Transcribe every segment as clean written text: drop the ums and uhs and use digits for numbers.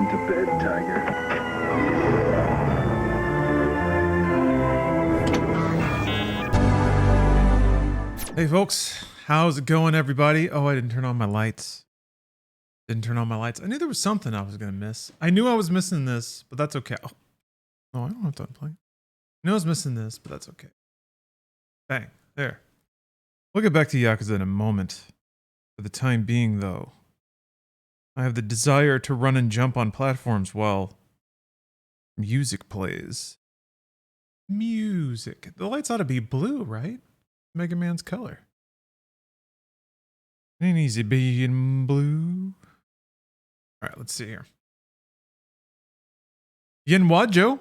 went to bed, Tiger. Hey folks, how's it going everybody? Oh, I didn't turn on my lights. I knew there was something I was gonna miss. I knew I was missing this, but that's okay. Oh, no, I don't have to unplug. I knew I was missing this, but that's okay. Bang, there. We'll get back to Yakuza in a moment. For the time being though, I have the desire to run and jump on platforms while music plays. Music. The lights ought to be blue, right? Mega Man's color. Ain't easy being blue. Alright, let's see here. Yenwa Joe?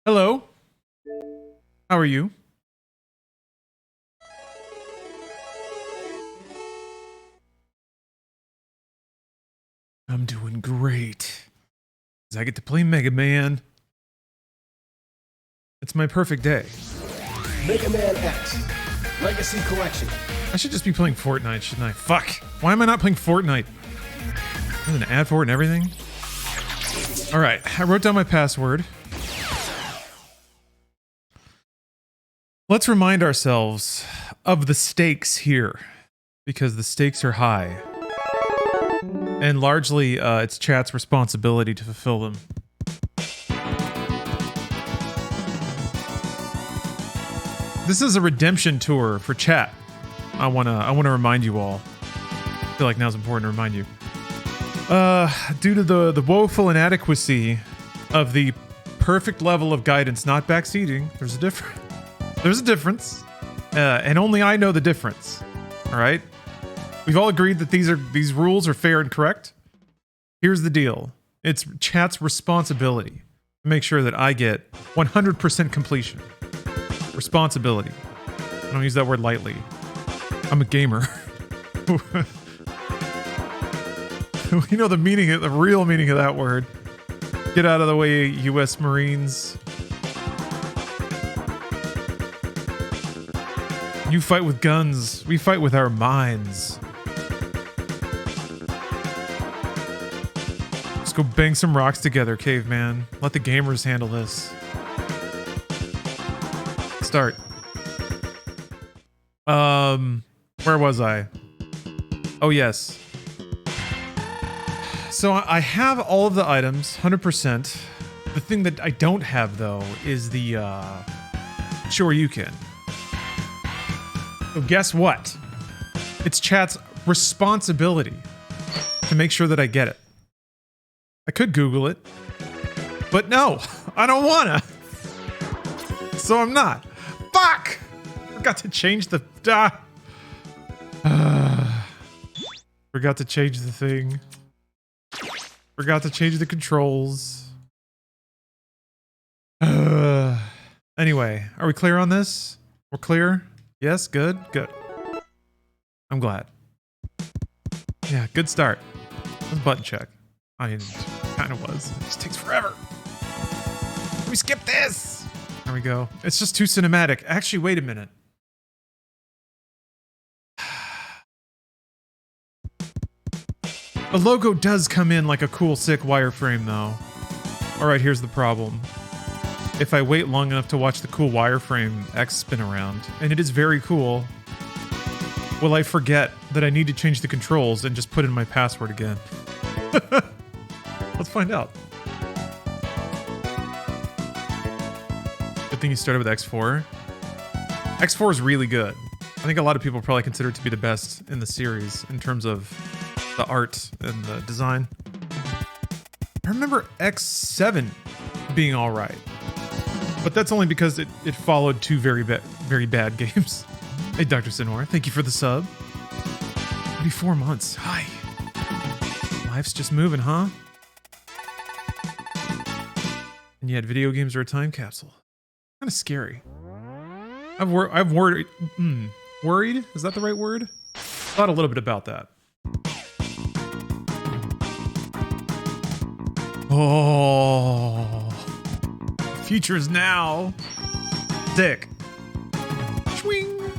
Hello? How are you? I'm doing great. 'Cause I get to play Mega Man. It's my perfect day. Mega Man X Legacy Collection. I should just be playing Fortnite, shouldn't I? Fuck! Why am I not playing Fortnite? There's an ad for it and everything. Alright, I wrote down my password. Let's remind ourselves of the stakes here. Because the stakes are high. And largely, it's chat's responsibility to fulfill them. This is a redemption tour for chat. I wanna remind you all. I feel like now's important to remind you. Due to the woeful inadequacy of the perfect level of guidance not backseating, there's a difference. And only I know the difference. Alright? We've all agreed that these rules are fair and correct. Here's the deal. It's chat's responsibility to make sure that I get 100% completion. Responsibility. I don't use that word lightly. I'm a gamer. We know the real meaning of that word. Get out of the way, U.S. Marines. You fight with guns. We fight with our minds. Let's go bang some rocks together, caveman. Let the gamers handle this. Start. Where was I? Oh, yes. So I have all of the items, 100%. The thing that I don't have, though, is the, Shoryuken. So guess what? It's chat's responsibility to make sure that I get it. I could Google it, but no, I don't wanna. So I'm not. Fuck! Forgot to change the... Forgot to change the thing. Forgot to change the controls. Anyway, are we clear on this? We're clear? Yes? Good? Good. I'm glad. Yeah, good start. Let's button check. I mean, kind of was. It just takes forever. Let me skip this! There we go. It's just too cinematic. Actually, wait a minute. The logo does come in like a cool, sick wireframe, though. Alright, here's the problem. If I wait long enough to watch the cool wireframe X spin around, and it is very cool, will I forget that I need to change the controls and just put in my password again? Let's find out. Good thing you started with X4. X4 is really good. I think a lot of people probably consider it to be the best in the series in terms of the art and the design. I remember X7 being alright. But that's only because it followed two very bad games. Hey, Dr. Sinor, thank you for the sub. Maybe 4 months. Hi. Life's just moving, huh? And yet video games are a time capsule. Kind of scary. I've worried. Worried? Is that the right word? Thought a little bit about that. Oh, future is now. Dick. Swing.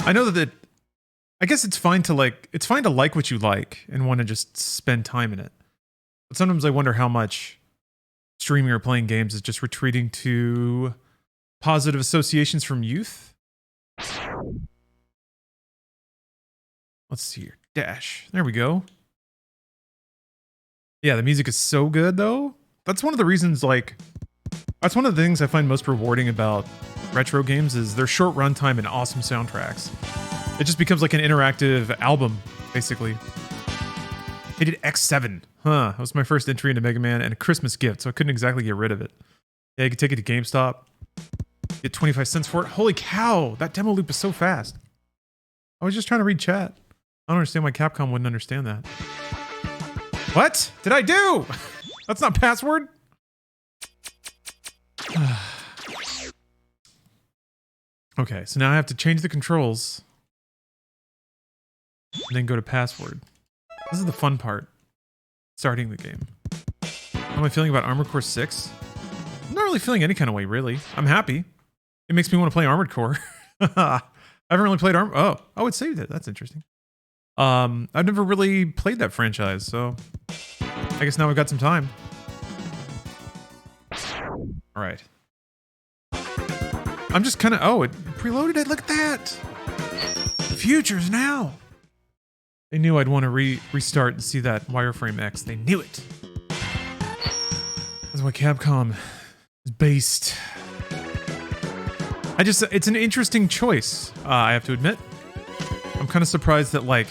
I know that I guess it's fine to like what you like and want to just spend time in it. But sometimes I wonder how much streaming or playing games is just retreating to positive associations from youth. Let's see here. Dash. There we go. Yeah, the music is so good though. That's one of the reasons, like, that's one of the things I find most rewarding about retro games is their short runtime and awesome soundtracks. It just becomes like an interactive album, basically. They did X7. Huh, that was my first entry into Mega Man and a Christmas gift, so I couldn't exactly get rid of it. Yeah, you could take it to GameStop. Get 25 cents for it. Holy cow, that demo loop is so fast. I was just trying to read chat. I don't understand why Capcom wouldn't understand that. What did I do? That's not password. Okay, so now I have to change the controls and then go to password. This is the fun part. Starting the game. How am I feeling about Armored Core 6? I'm not really feeling any kind of way, really. I'm happy. It makes me want to play Armored Core. I haven't really played Oh, it saved it. That's interesting. I've never really played that franchise, so I guess now we've got some time. All right. I'm just kind of, it preloaded it. Look at that. The future's now. They knew I'd want to restart and see that wireframe X. They knew it. That's why Capcom is based. It's an interesting choice, I have to admit. I'm kind of surprised that, like,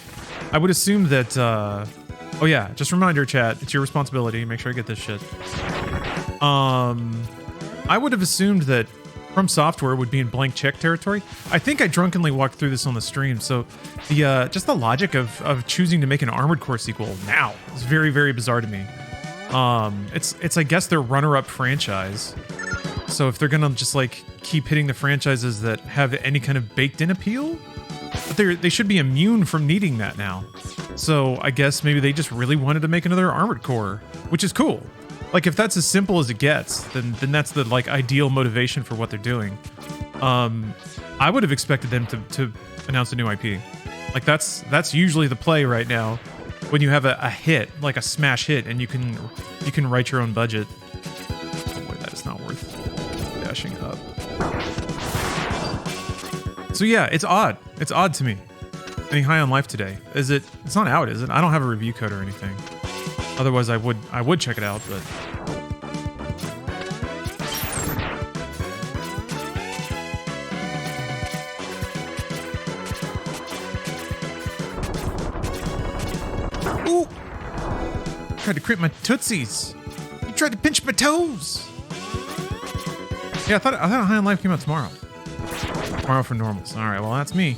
I would assume that, oh yeah, just reminder chat, it's your responsibility, make sure I get this shit. I would have assumed that From Software would be in blank check territory. I think I drunkenly walked through this on the stream, so the just the logic of choosing to make an Armored Core sequel now is very, very bizarre to me. It's I guess their runner-up franchise. So if they're gonna just like keep hitting the franchises that have any kind of baked-in appeal, but they should be immune from needing that now. So I guess maybe they just really wanted to make another Armored Core, which is cool. Like, if that's as simple as it gets, then that's the, like, ideal motivation for what they're doing. I would have expected them to announce a new IP. Like, that's usually the play right now when you have a hit, like a smash hit, and you can write your own budget. Oh boy, that is not worth dashing up. So yeah, it's odd. It's odd to me. Getting high on life today. It's not out, is it? I don't have a review code or anything. Otherwise, I would check it out, but ooh! Tried to crimp my tootsies. You tried to pinch my toes. Yeah, I thought High on Life came out tomorrow. Tomorrow for normals. All right, well that's me.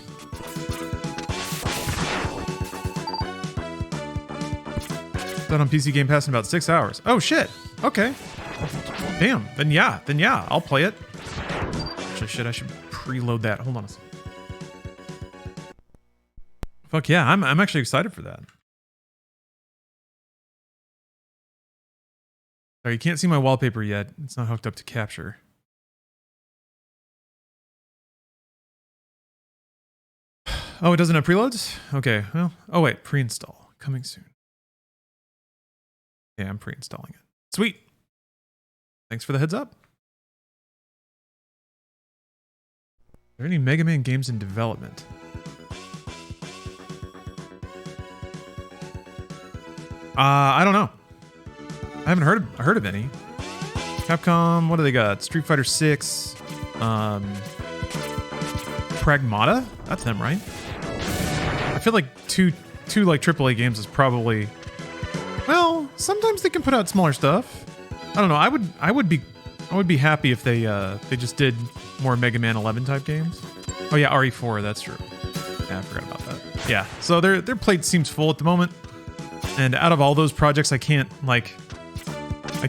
On PC Game Pass in about 6 hours. Oh shit. Okay. Damn. Then yeah, I'll play it. Actually, shit, I should preload that. Hold on a second. Fuck yeah, I'm actually excited for that. Sorry, you can't see my wallpaper yet. It's not hooked up to capture. Oh, it doesn't have preloads? Okay, well, oh wait, pre-install. Coming soon. Yeah, I'm pre-installing it. Sweet. Thanks for the heads up. Are there any Mega Man games in development? I don't know. I haven't heard of any. Capcom, what do they got? Street Fighter 6. Pragmata? That's them, right? I feel like two like AAA games is probably. Well, sometimes they can put out smaller stuff. I don't know. I would be happy if they just did more Mega Man 11 type games. Oh yeah, RE4. That's true. Yeah, I forgot about that. Yeah. So their plate seems full at the moment, and out of all those projects, I can't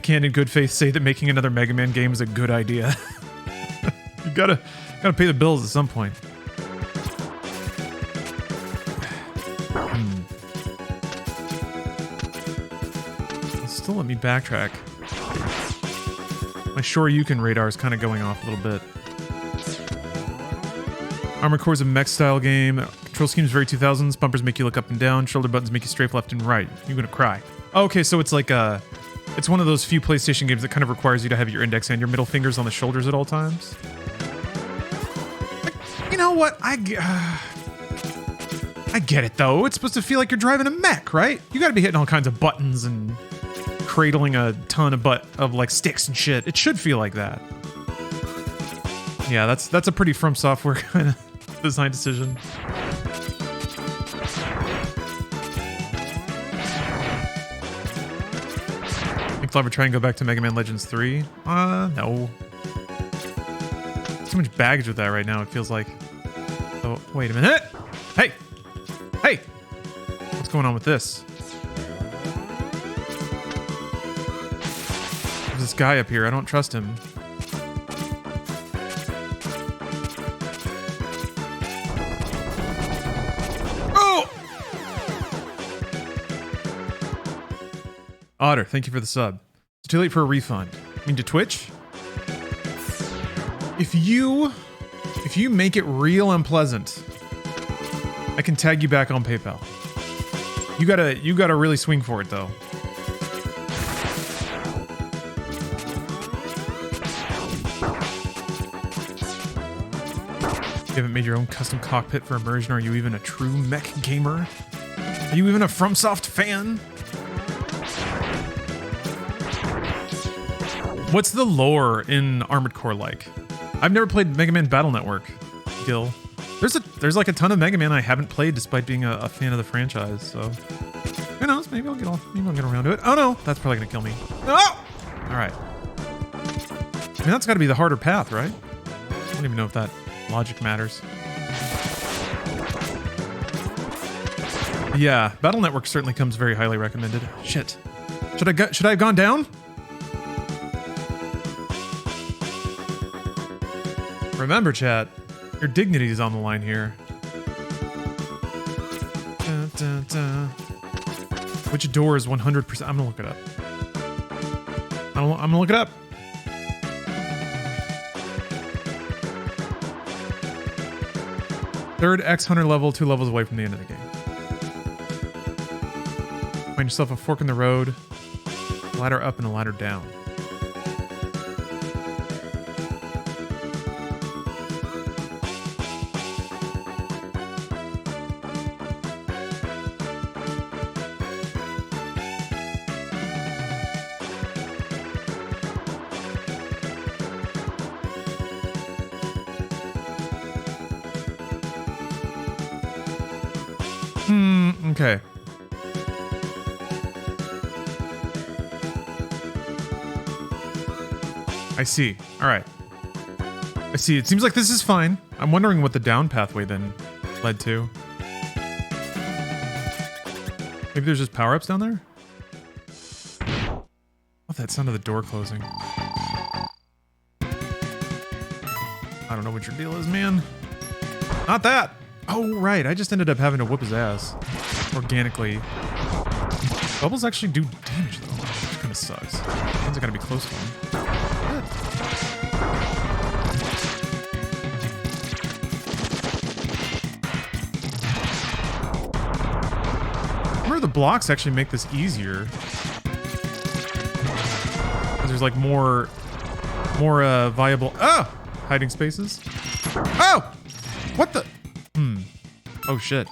in good faith say that making another Mega Man game is a good idea. You gotta pay the bills at some point. Still let me backtrack. My Shoryuken radar is kind of going off a little bit. Armored Core is a mech style game. Control scheme's very 2000s. Bumpers make you look up and down. Shoulder buttons make you strafe left and right. You're gonna cry. Oh, okay, so it's like it's one of those few PlayStation games that kind of requires you to have your index and your middle fingers on the shoulders at all times. Like, you know what? I get it though. It's supposed to feel like you're driving a mech, right? You got to be hitting all kinds of buttons and cradling a ton of like sticks and shit. It should feel like that. Yeah, that's a pretty From Software kind of design decision. Think I'll ever try and go back to Mega Man Legends 3? No. Too much baggage with that right now, it feels like. Oh, wait a minute. Hey! Hey! What's going on with this? There's this guy up here. I don't trust him. Oh! Otter, thank you for the sub. It's too late for a refund. I mean, to Twitch? If you make it real unpleasant, I can tag you back on PayPal. You gotta really swing for it though. You haven't made your own custom cockpit for immersion. Are you even a true mech gamer? Are you even a FromSoft fan? What's the lore in Armored Core like? I've never played Mega Man Battle Network, Gil. There's like a ton of Mega Man I haven't played despite being a fan of the franchise, so who knows? Maybe I'll get around to it. Oh no, that's probably gonna kill me. Oh! Alright. I mean, that's gotta be the harder path, right? I don't even know if that logic matters. Yeah, Battle Network certainly comes very highly recommended. Shit. Should I have gone down? Remember, chat, your dignity is on the line here. Dun, dun, dun. Which door is 100%? I'm gonna look it up. I'm gonna look it up. Third X Hunter level, 2 levels away from the end of the game. Find yourself a fork in the road, a ladder up and a ladder down. Okay. I see. All right. I see. It seems like this is fine. I'm wondering what the down pathway then led to. Maybe there's just power-ups down there? Oh, that sound of the door closing. I don't know what your deal is, man. Not that. Oh, right. I just ended up having to whoop his ass. Organically. Bubbles actually do damage though. That kind of sucks. Means I gotta be close to him. Good. Remember the blocks actually make this easier. Because there's like more viable hiding spaces. Oh! What the? Oh shit.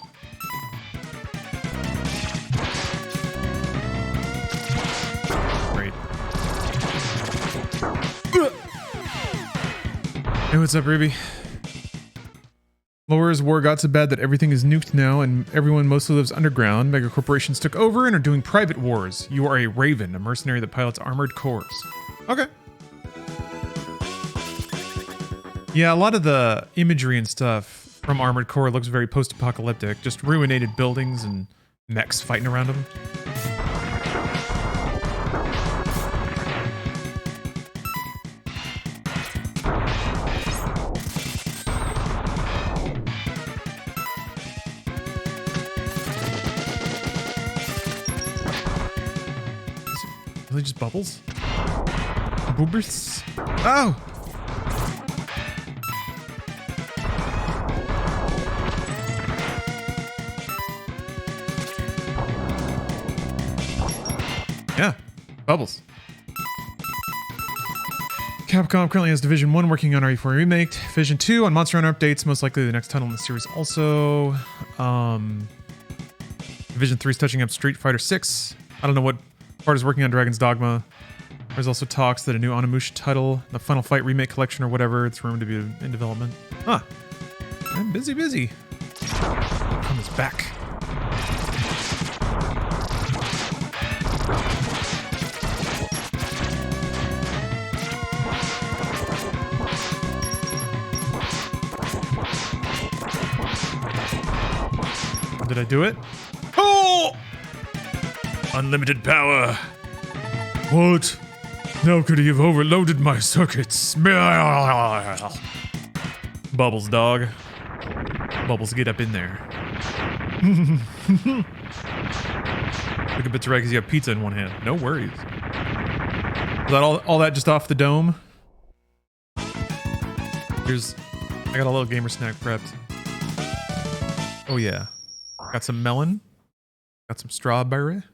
Hey, what's up, Ruby? Laura's war got so bad that everything is nuked now and everyone mostly lives underground. Mega corporations took over and are doing private wars. You are a Raven, a mercenary that pilots armored cores. Okay. Yeah, a lot of the imagery and stuff from Armored Core looks very post-apocalyptic. Just ruinated buildings and mechs fighting around them. Really just bubbles? Boobers? Oh! Yeah, Bubbles. Capcom currently has Division 1 working on RE4 Remake, Division 2 on Monster Hunter updates, most likely the next title in the series also. Division 3 is touching up Street Fighter 6. I don't know what part is working on Dragon's Dogma. There's also talks that a new Onimusha title, the Final Fight Remake Collection or whatever, it's rumored to be in development. Huh. I'm busy. Capcom is back. Did I do it? Oh! Unlimited power. What? How could he have overloaded my circuits? Bubbles, dog. Bubbles, get up in there. Look a bit right because you have pizza in one hand. No worries. Is that all that just off the dome? I got a little gamer snack prepped. Oh yeah. Got some melon. Got some strawberry.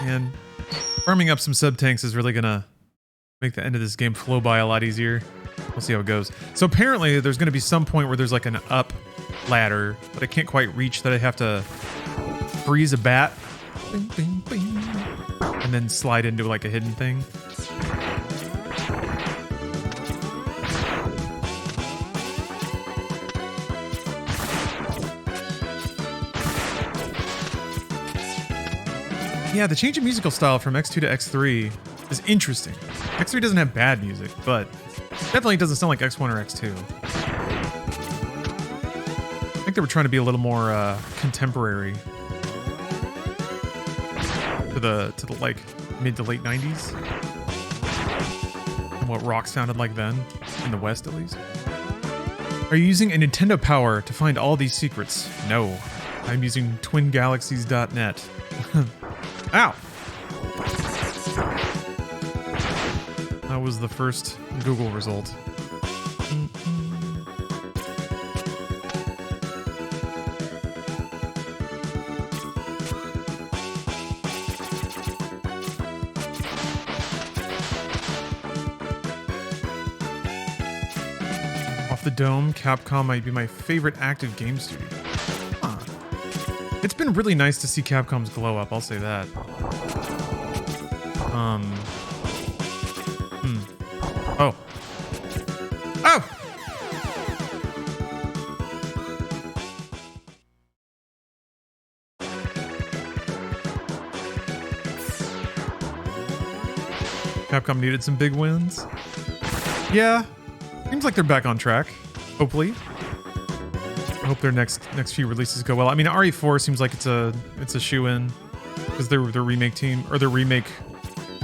And farming up some sub-tanks is really gonna make the end of this game flow by a lot easier. We'll see how it goes. So apparently there's gonna be some point where there's like an up ladder, but I can't quite reach, that I have to freeze a bat. Bing, bing, bing, and then slide into like a hidden thing. Yeah, the change in musical style from X2 to X3 is interesting. X3 doesn't have bad music, but definitely doesn't sound like X1 or X2. I think they were trying to be a little more contemporary to the like mid to late 90s. And what rock sounded like then, in the West at least. Are you using a Nintendo Power to find all these secrets? No, I'm using twingalaxies.net. Ow! That was the first Google result. Off the dome, Capcom might be my favorite active game studio. Huh. It's been really nice to see Capcom's glow up, I'll say that. Oh. Oh! Capcom needed some big wins. Yeah. Seems like they're back on track. Hopefully. I hope their next few releases go well. I mean, RE4 seems like it's a shoe-in because their remake team or their remake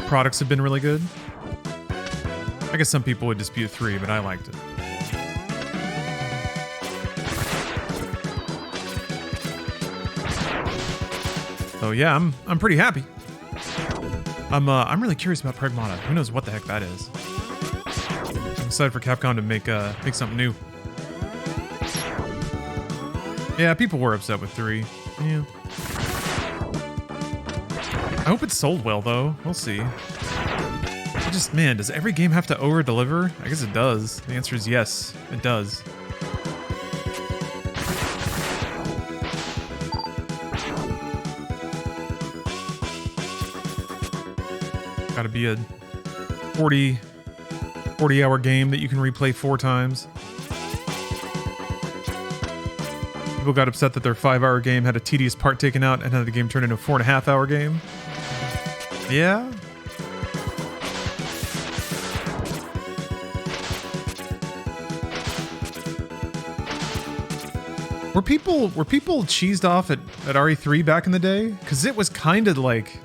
products have been really good. I guess some people would dispute 3, but I liked it. So yeah, I'm pretty happy. I'm really curious about Pragmata. Who knows what the heck that is? I'm excited for Capcom to make something new. Yeah, people were upset with 3. Yeah. I hope it sold well though. We'll see. Man, does every game have to over-deliver? I guess it does. The answer is yes, it does. Gotta be a 40-hour game that you can replay 4 times. People got upset that their 5-hour game had a tedious part taken out and had the game turned into a 4.5-hour game. Yeah. Were people cheesed off at RE3 back in the day? Because it was kind of like...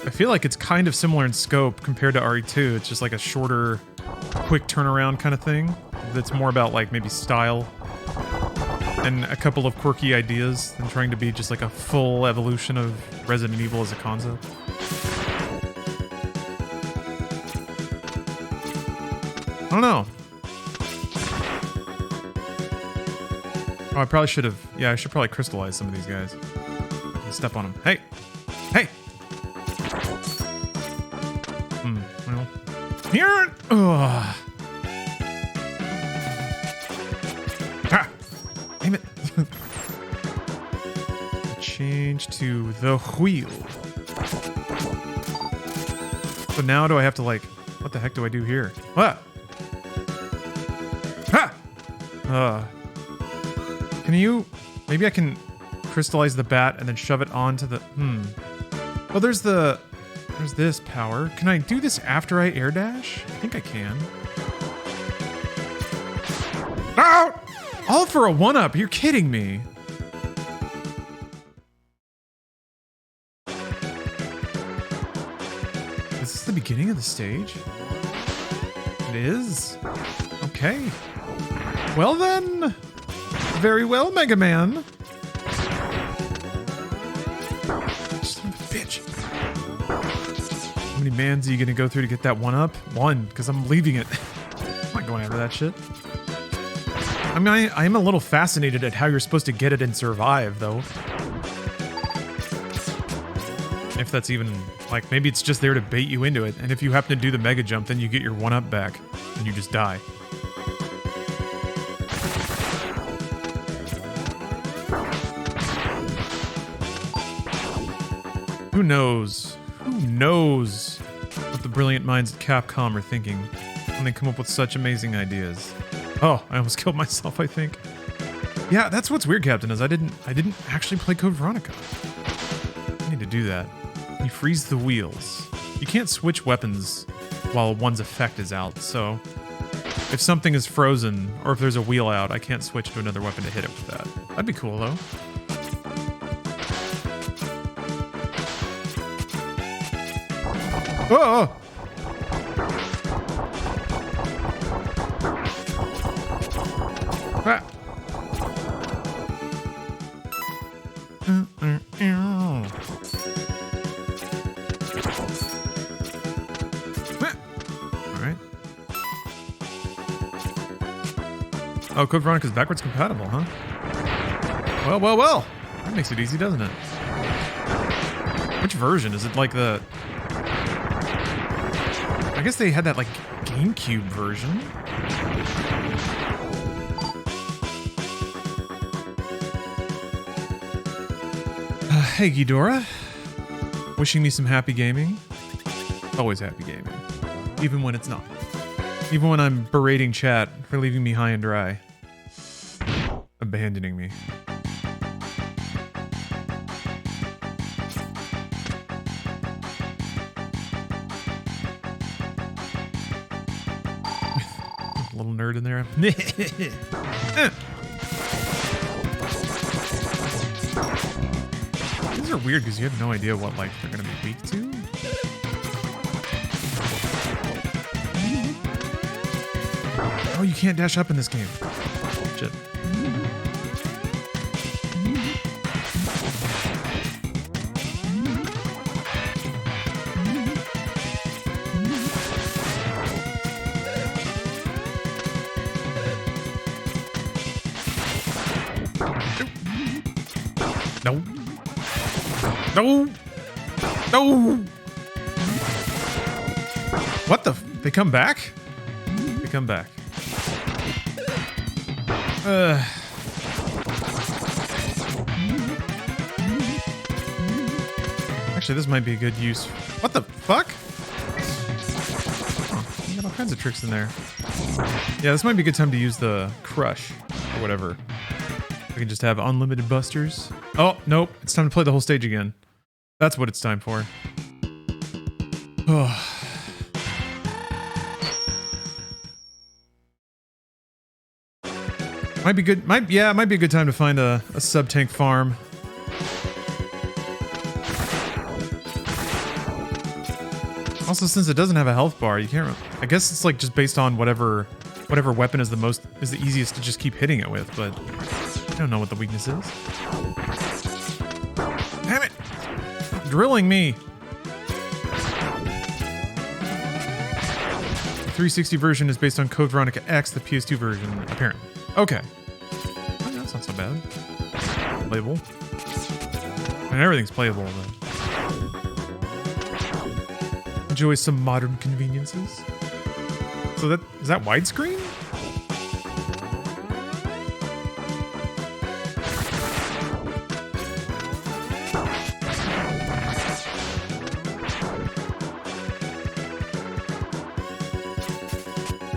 I feel like it's kind of similar in scope compared to RE2. It's just like a shorter, quick turnaround kind of thing. That's more about like maybe style and a couple of quirky ideas than trying to be just like a full evolution of Resident Evil as a concept. I don't know. Oh, I probably should have. Yeah, I should probably crystallize some of these guys. I can step on them. Hey! Hey! Well. Here! Ugh. Ah! Damn it. Change to the wheel. So now do I have to, like... What the heck do I do here? What? Ha! Can you... Maybe I can crystallize the bat and then shove it onto the... Oh, there's the... There's this power. Can I do this after I air dash? I think I can. Oh! All for a 1-up. You're kidding me. Is this the beginning of the stage? It is? Okay. Well then. Very well, Mega Man. Son of a bitch. How many mans are you gonna go through to get that 1-up? 1, because I'm leaving it. I'm not going after that shit. I mean, I am a little fascinated at how you're supposed to get it and survive, though. If that's even, like, maybe it's just there to bait you into it, and if you happen to do the mega jump, then you get your 1-up back, and you just die. Who knows? Who knows what the brilliant minds at Capcom are thinking when they come up with such amazing ideas? Oh, I almost killed myself, I think. Yeah, that's what's weird, Captain, is I didn't actually play Code Veronica. I need to do that. You freeze the wheels. You can't switch weapons while one's effect is out, so if something is frozen or if there's a wheel out, I can't switch to another weapon to hit it with that. That'd be cool, though. Oh! Ah. Alright. Oh, Code Veronica's backwards compatible, huh? Well, well, well! That makes it easy, doesn't it? Which version? Is it like the... I guess they had that, like, GameCube version. Hey, Ghidorah. Wishing me some happy gaming. Always happy gaming. Even when it's not. Even when I'm berating chat for leaving me high and dry. Abandoning me. Little nerd in there. These are weird because you have no idea what, like, they're gonna be weak to. Oh, you can't dash up in this game. Shit. No. No. No. What the? They come back? They come back. Actually, this might be a good use. What the fuck? Oh, you got all kinds of tricks in there. Yeah, this might be a good time to use the crush or whatever. We can just have unlimited busters. Oh, nope. It's time to play the whole stage again. That's what it's time for. Oh. Might be good. It might be a good time to find a sub-tank farm. Also, since it doesn't have a health bar, you can't. I guess it's like just based on whatever weapon is the easiest to just keep hitting it with, but I don't know what the weakness is. Damn it! Stop drilling me. The 360 version is based on Code Veronica X, the PS2 version, apparently. Okay. Well, that's not not so bad. Playable. I mean, everything's playable, but... Enjoy some modern conveniences. So is that widescreen?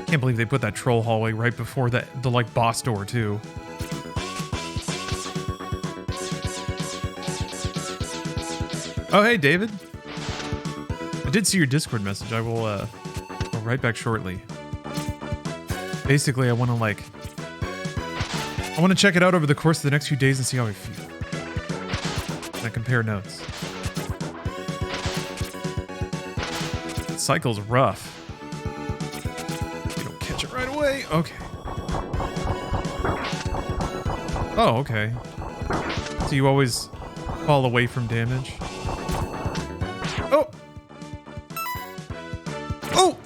Can't believe they put that troll hallway right before the like boss door too. Oh hey David, I did see your Discord message. I will I'll write back shortly. Basically, I want to check it out over the course of the next few days and see how I feel. And I compare notes. Cycle's rough. Right away. Okay. Oh, okay. So you always fall away from damage. Oh. Oh.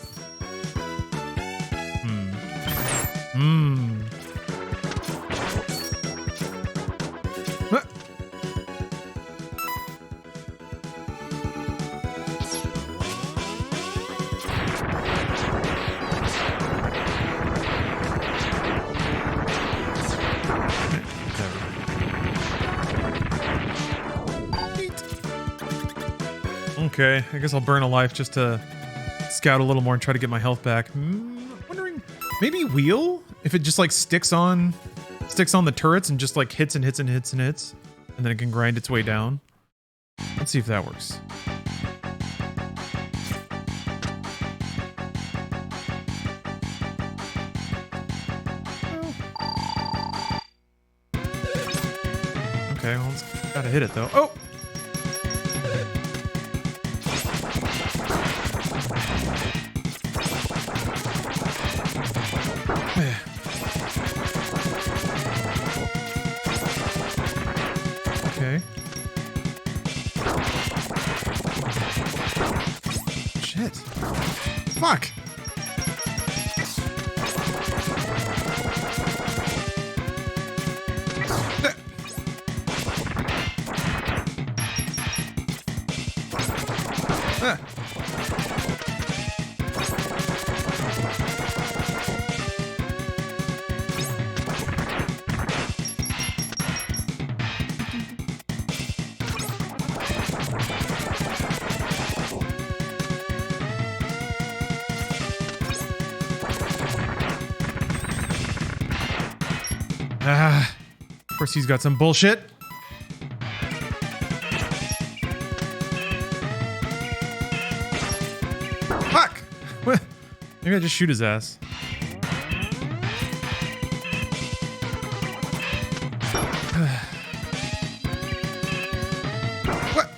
Huh. Okay, I guess I'll burn a life just to scout a little more and try to get my health back. Wondering, maybe wheel? If it just like sticks on the turrets and just like hits and hits and hits and hits, and then it can grind its way down. Let's see if that works. Okay, well, it's gotta hit it though. Oh! Okay. Shit. Fuck. Of course he's got some bullshit. Fuck! Maybe I just shoot his ass. What?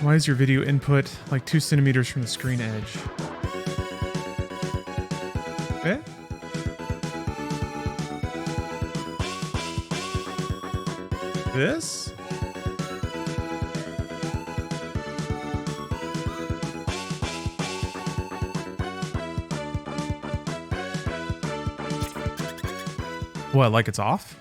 Why is your video input like 2 centimeters from the screen edge? Eh? This? What, like it's off?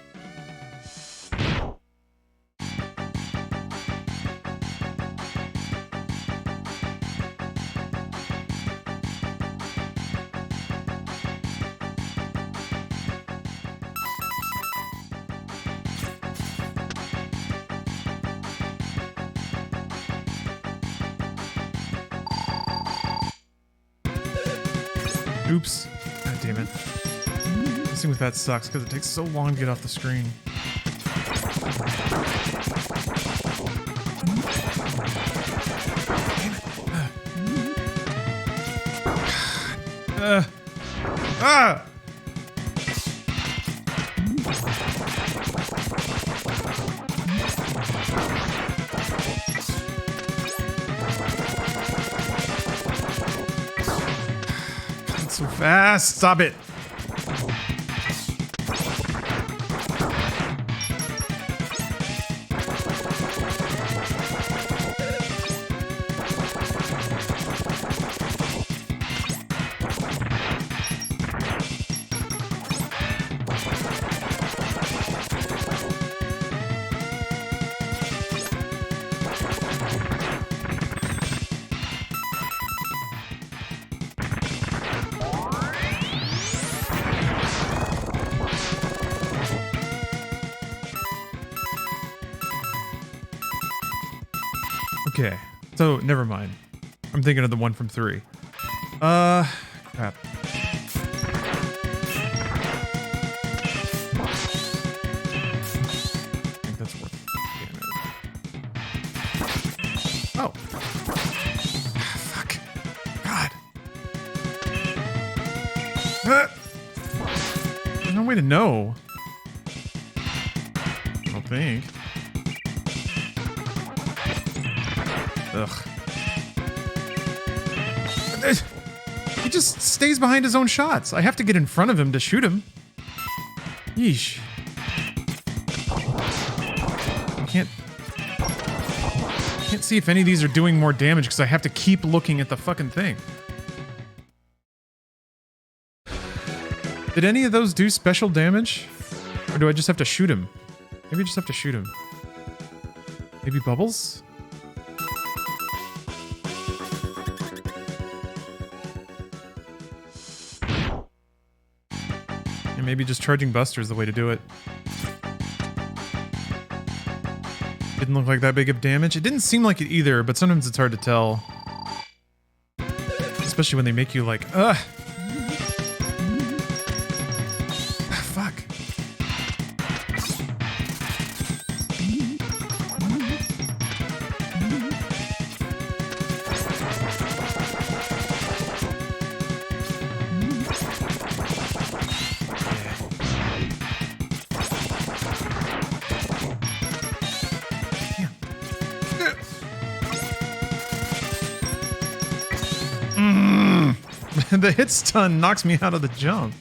Oops. God damn it. Messing with that sucks because it takes so long to get off the screen. Ah! So fast. Stop it. Okay. So, never mind. I'm thinking of the one from 3. Crap. I think that's worth damage. Oh. Fuck. God. There's no way to know. I don't think. Ugh. He just stays behind his own shots. I have to get in front of him to shoot him. Yeesh. I can't see if any of these are doing more damage because I have to keep looking at the fucking thing. Did any of those do special damage? Or do I just have to shoot him? Maybe I just have to shoot him. Maybe bubbles? And maybe just charging Buster is the way to do it. Didn't look like that big of damage. It didn't seem like it either, but sometimes it's hard to tell. Especially when they make you like, ugh. Fuck. The hit stun knocks me out of the jump.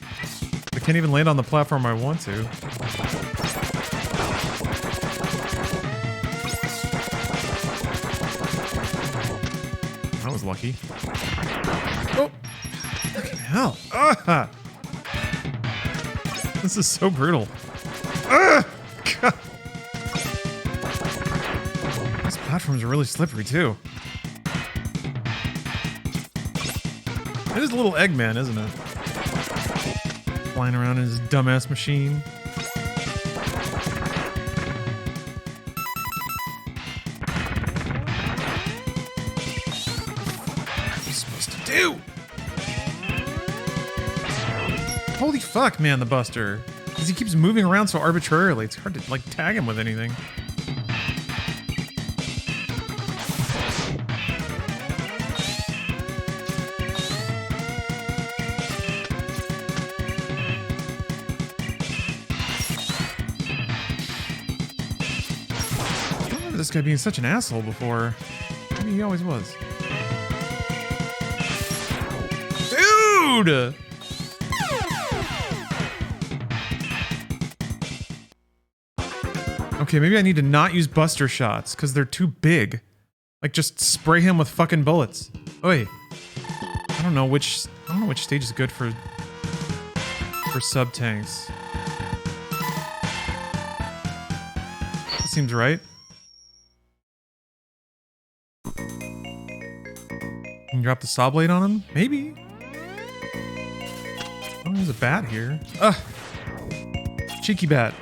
I can't even land on the platform I want to. That was lucky. Oh! Fucking hell. Ah! This is so brutal. Ah! God. These platforms are really slippery too. It is a little Eggman, isn't it? Flying around in his dumbass machine. What are you supposed to do? Holy fuck, man, the Buster. Because he keeps moving around so arbitrarily. It's hard to, like, tag him with anything. This guy being such an asshole before. I mean, he always was. Dude! Okay, maybe I need to not use Buster shots because they're too big. Like, just spray him with fucking bullets. Oi. I don't know which stage is good for sub tanks. That seems right. Can you drop the saw blade on him? Maybe. Oh, there's a bat here. Ugh. Cheeky bat.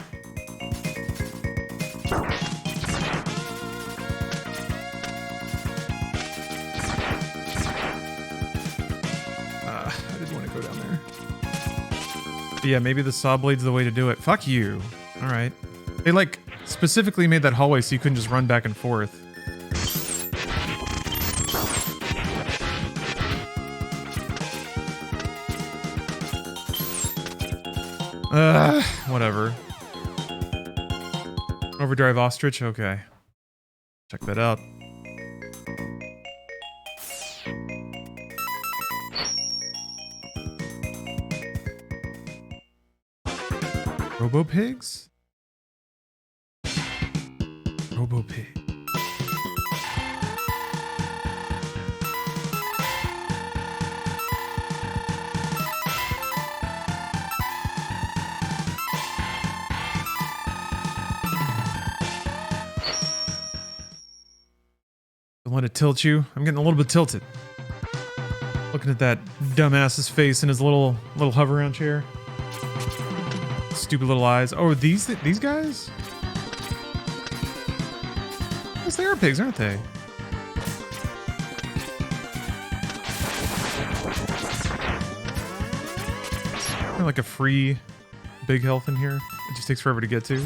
I didn't want to go down there. But yeah, maybe the saw blade's the way to do it. Fuck you. All right. They like specifically made that hallway so you couldn't just run back and forth. Whatever. Overdrive ostrich? Okay. Check that out. Robo pigs? Robo pig. Don't let it tilt you. I'm getting a little bit tilted. Looking at that dumbass's face in his little hover around chair. Stupid little eyes. Oh, these guys? Yes, they are pigs, aren't they? Or like a free big health in here. It just takes forever to get to.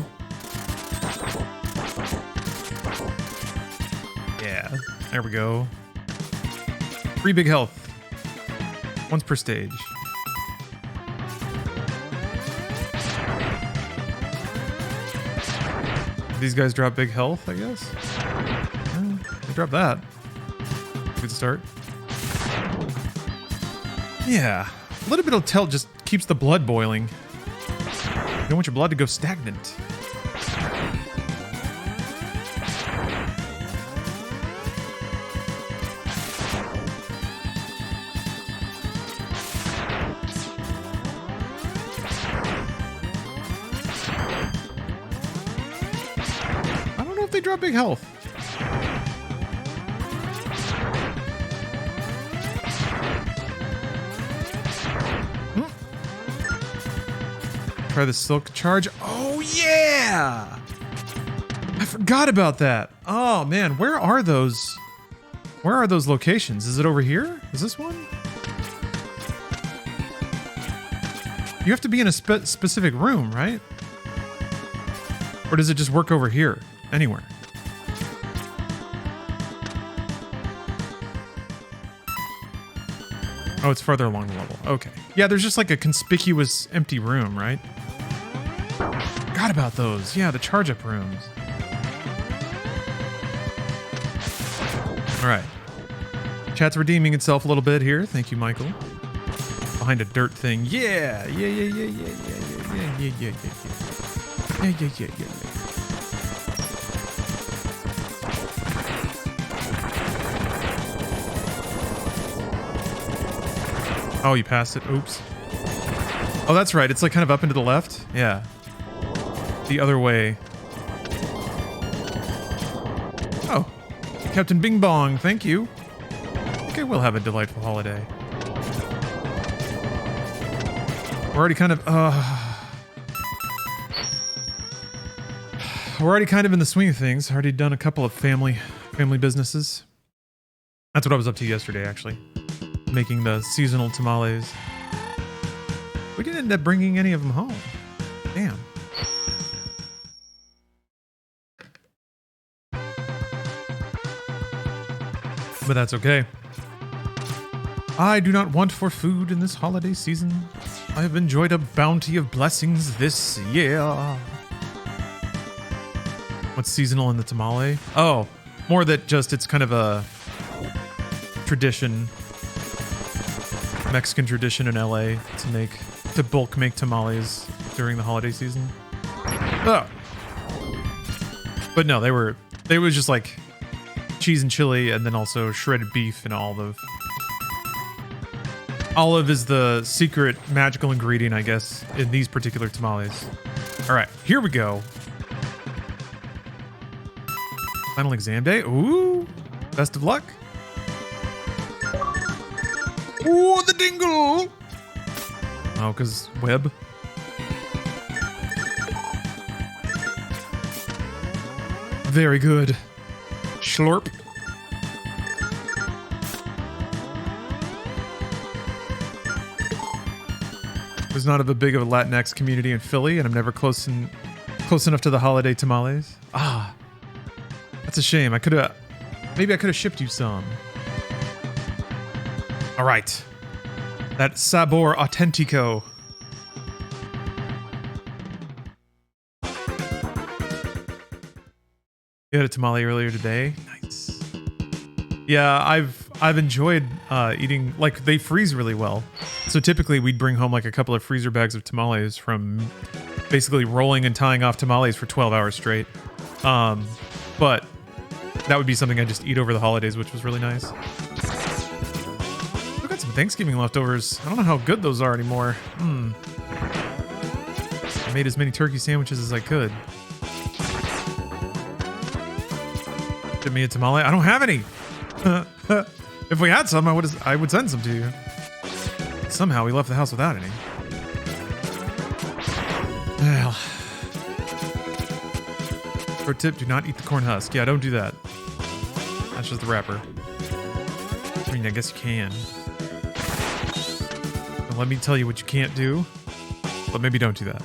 Yeah, there we go. Free big health. Once per stage. These guys drop big health, I guess. Yeah, they drop that. Good start. Yeah, a little bit of tilt just keeps the blood boiling. You don't want your blood to go stagnant. I don't know if they drop big health. Try the silk charge. Oh yeah! I forgot about that. Oh man, where are those? Where are those locations? Is it over here? Is this one? You have to be in a specific room, right? Or does it just work over here? Anywhere? Oh, it's farther along the level. Okay. Yeah, there's just like a conspicuous empty room, right? Forgot about those. Yeah, the charge-up rooms. All right. Chat's redeeming itself a little bit here. Thank you, Michael. Behind a dirt thing. Yeah. Yeah, yeah, yeah, yeah, yeah, yeah, yeah, yeah, yeah, yeah. Yeah, yeah, yeah, yeah, yeah. Oh, you passed it. Oops. Oh, that's right. It's like kind of up and to the left. Yeah. The other way. Oh. Captain Bing Bong, thank you. Okay, we'll have a delightful holiday. We're already kind of... we're already kind of in the swing of things. Already done a couple of family businesses. That's what I was up to yesterday, actually. Making the seasonal tamales. We didn't end up bringing any of them home. Damn. But that's okay. I do not want for food in this holiday season. I have enjoyed a bounty of blessings this year. What's seasonal in the tamale? Oh, more that just it's kind of a tradition. Mexican tradition in LA to bulk make tamales during the holiday season. Oh. But no, they was just like cheese and chili and then also shredded beef and olive. Olive is the secret magical ingredient, I guess, in these particular tamales. All right, here we go. Final exam day. Ooh, best of luck. Ooh, the dingle! Oh, because web. Very good. Schlorp. There's not a big of a Latinx community in Philly, and I'm never close enough to the holiday tamales. Ah, that's a shame. Maybe I could have shipped you some. All right, that sabor autentico. You had a tamale earlier today. Nice. Yeah, I've enjoyed eating. Like they freeze really well. So typically we'd bring home like a couple of freezer bags of tamales from basically rolling and tying off tamales for 12 hours straight. But that would be something I just eat over the holidays, which was really nice. I've got some Thanksgiving leftovers. I don't know how good those are anymore. I made as many turkey sandwiches as I could. Give me a tamale. I don't have any. If we had some, I would send some to you. Somehow we left the house without any. Well. Pro tip, do not eat the corn husk. Yeah, don't do that. That's just the wrapper. I mean, I guess you can. But let me tell you what you can't do. But maybe don't do that.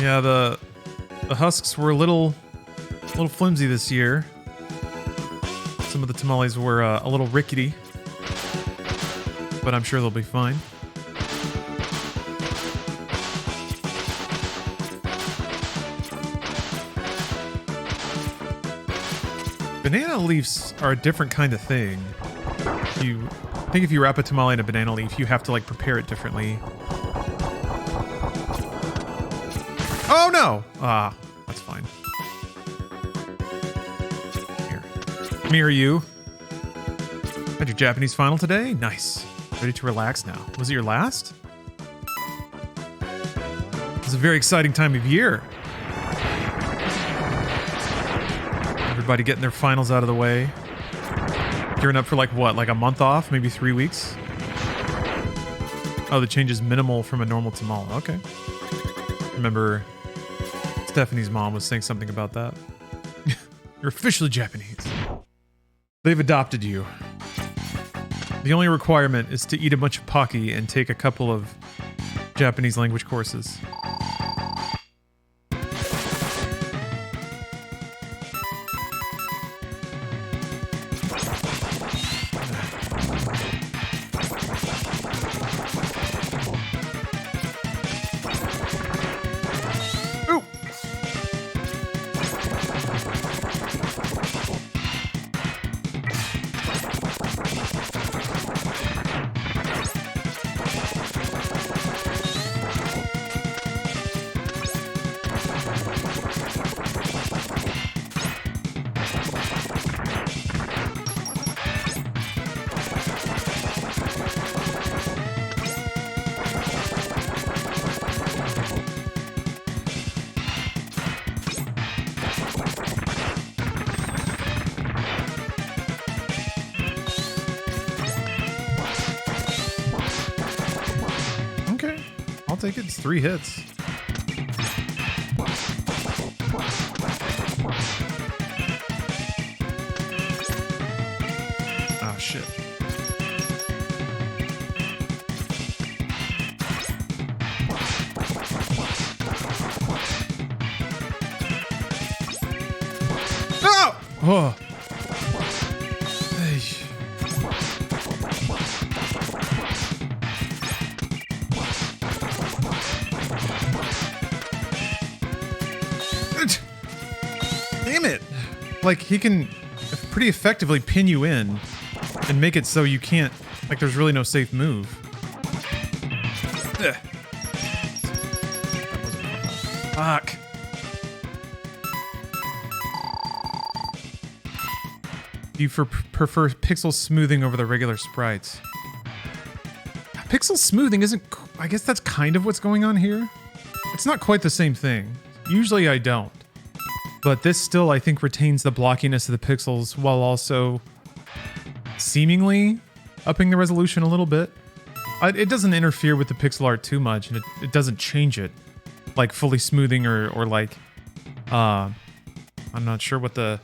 Yeah, the husks were a little flimsy this year. Some of the tamales were a little rickety, but I'm sure they'll be fine. Banana leaves are a different kind of thing. I think if you wrap a tamale in a banana leaf, you have to like prepare it differently. Oh no! Ah, that's fine. Here. Come here, you. Had your Japanese final today? Nice. Ready to relax now. Was it your last? It's a very exciting time of year. Everybody getting their finals out of the way. Gearing up for like what? Like a month off? Maybe 3 weeks? Oh, the change is minimal from a normal tamale. Okay. Remember, Stephanie's mom was saying something about that. You're officially Japanese. They've adopted you. The only requirement is to eat a bunch of pocky and take a couple of Japanese language courses. I'll take it. It's 3 hits. Oh, shit. No! Oh. Damn it! Like, he can pretty effectively pin you in and make it so you can't, like, there's really no safe move. Ugh. Fuck. Do you prefer pixel smoothing over the regular sprites? Pixel smoothing isn't... I guess that's kind of what's going on here. It's not quite the same thing. Usually I don't. But this still, I think, retains the blockiness of the pixels while also seemingly upping the resolution a little bit. It doesn't interfere with the pixel art too much, and it doesn't change it. Like fully smoothing or like... I'm not sure what the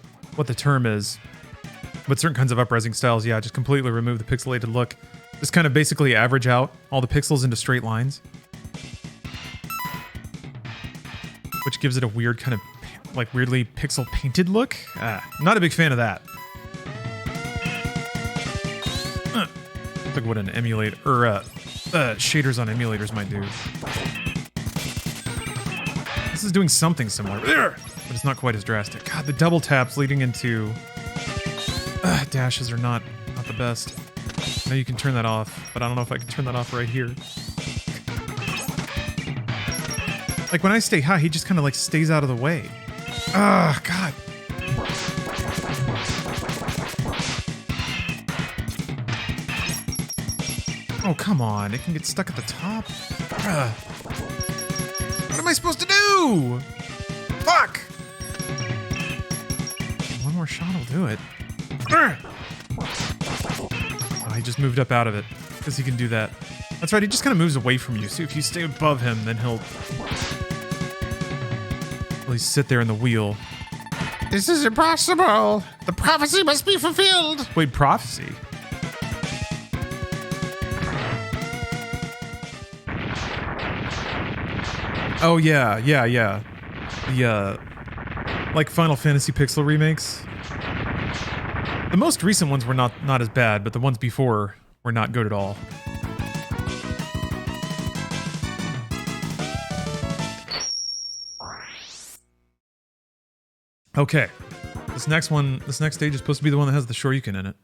term is. But certain kinds of uprising styles, yeah, just completely remove the pixelated look. Just kind of basically average out all the pixels into straight lines. Which gives it a weird kind of, like, weirdly pixel painted look. Not a big fan of that. Look what an emulator, or shaders on emulators might do. This is doing something similar, but it's not quite as drastic. God, the double taps leading into dashes are not the best. Now you can turn that off, but I don't know if I can turn that off right here. Like when I stay high, he just kind of like stays out of the way. Ah, God. Oh, come on. It can get stuck at the top. What am I supposed to do? Fuck. One more shot will do it. Oh, he just moved up out of it because he can do that. That's right, he just kind of moves away from you. So if you stay above him, then he'll at least sit there in the wheel. This is impossible. The prophecy must be fulfilled. Wait, prophecy? Oh, yeah. The, like Final Fantasy Pixel remakes. The most recent ones were not as bad, but the ones before were not good at all. Okay. This next stage is supposed to be the one that has the Shoryuken in it.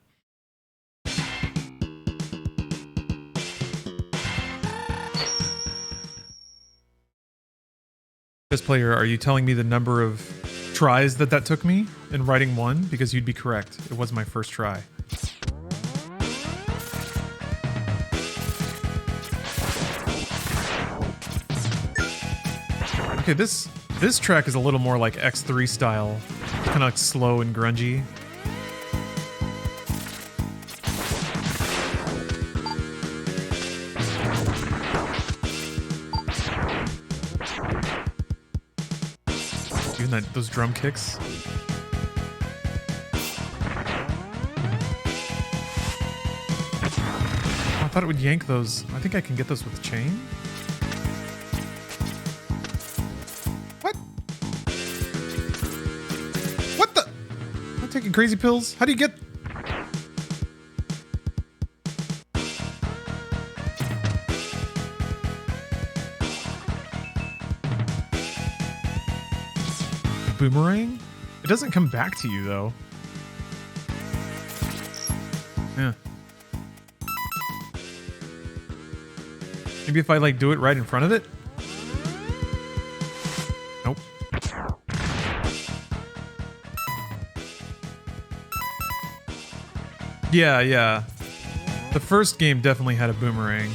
This player, are you telling me the number of tries that took me in writing one? Because you'd be correct. It was my first try. Okay, this track is a little more like X3 style. Kind of like slow and grungy. Doing those drum kicks. I thought it would yank those. I think I can get those with chain. What? What the? Am I taking crazy pills? How do you get... Boomerang? It doesn't come back to you, though. Yeah. Maybe if I, like, do it right in front of it? Nope. Yeah. The first game definitely had a boomerang.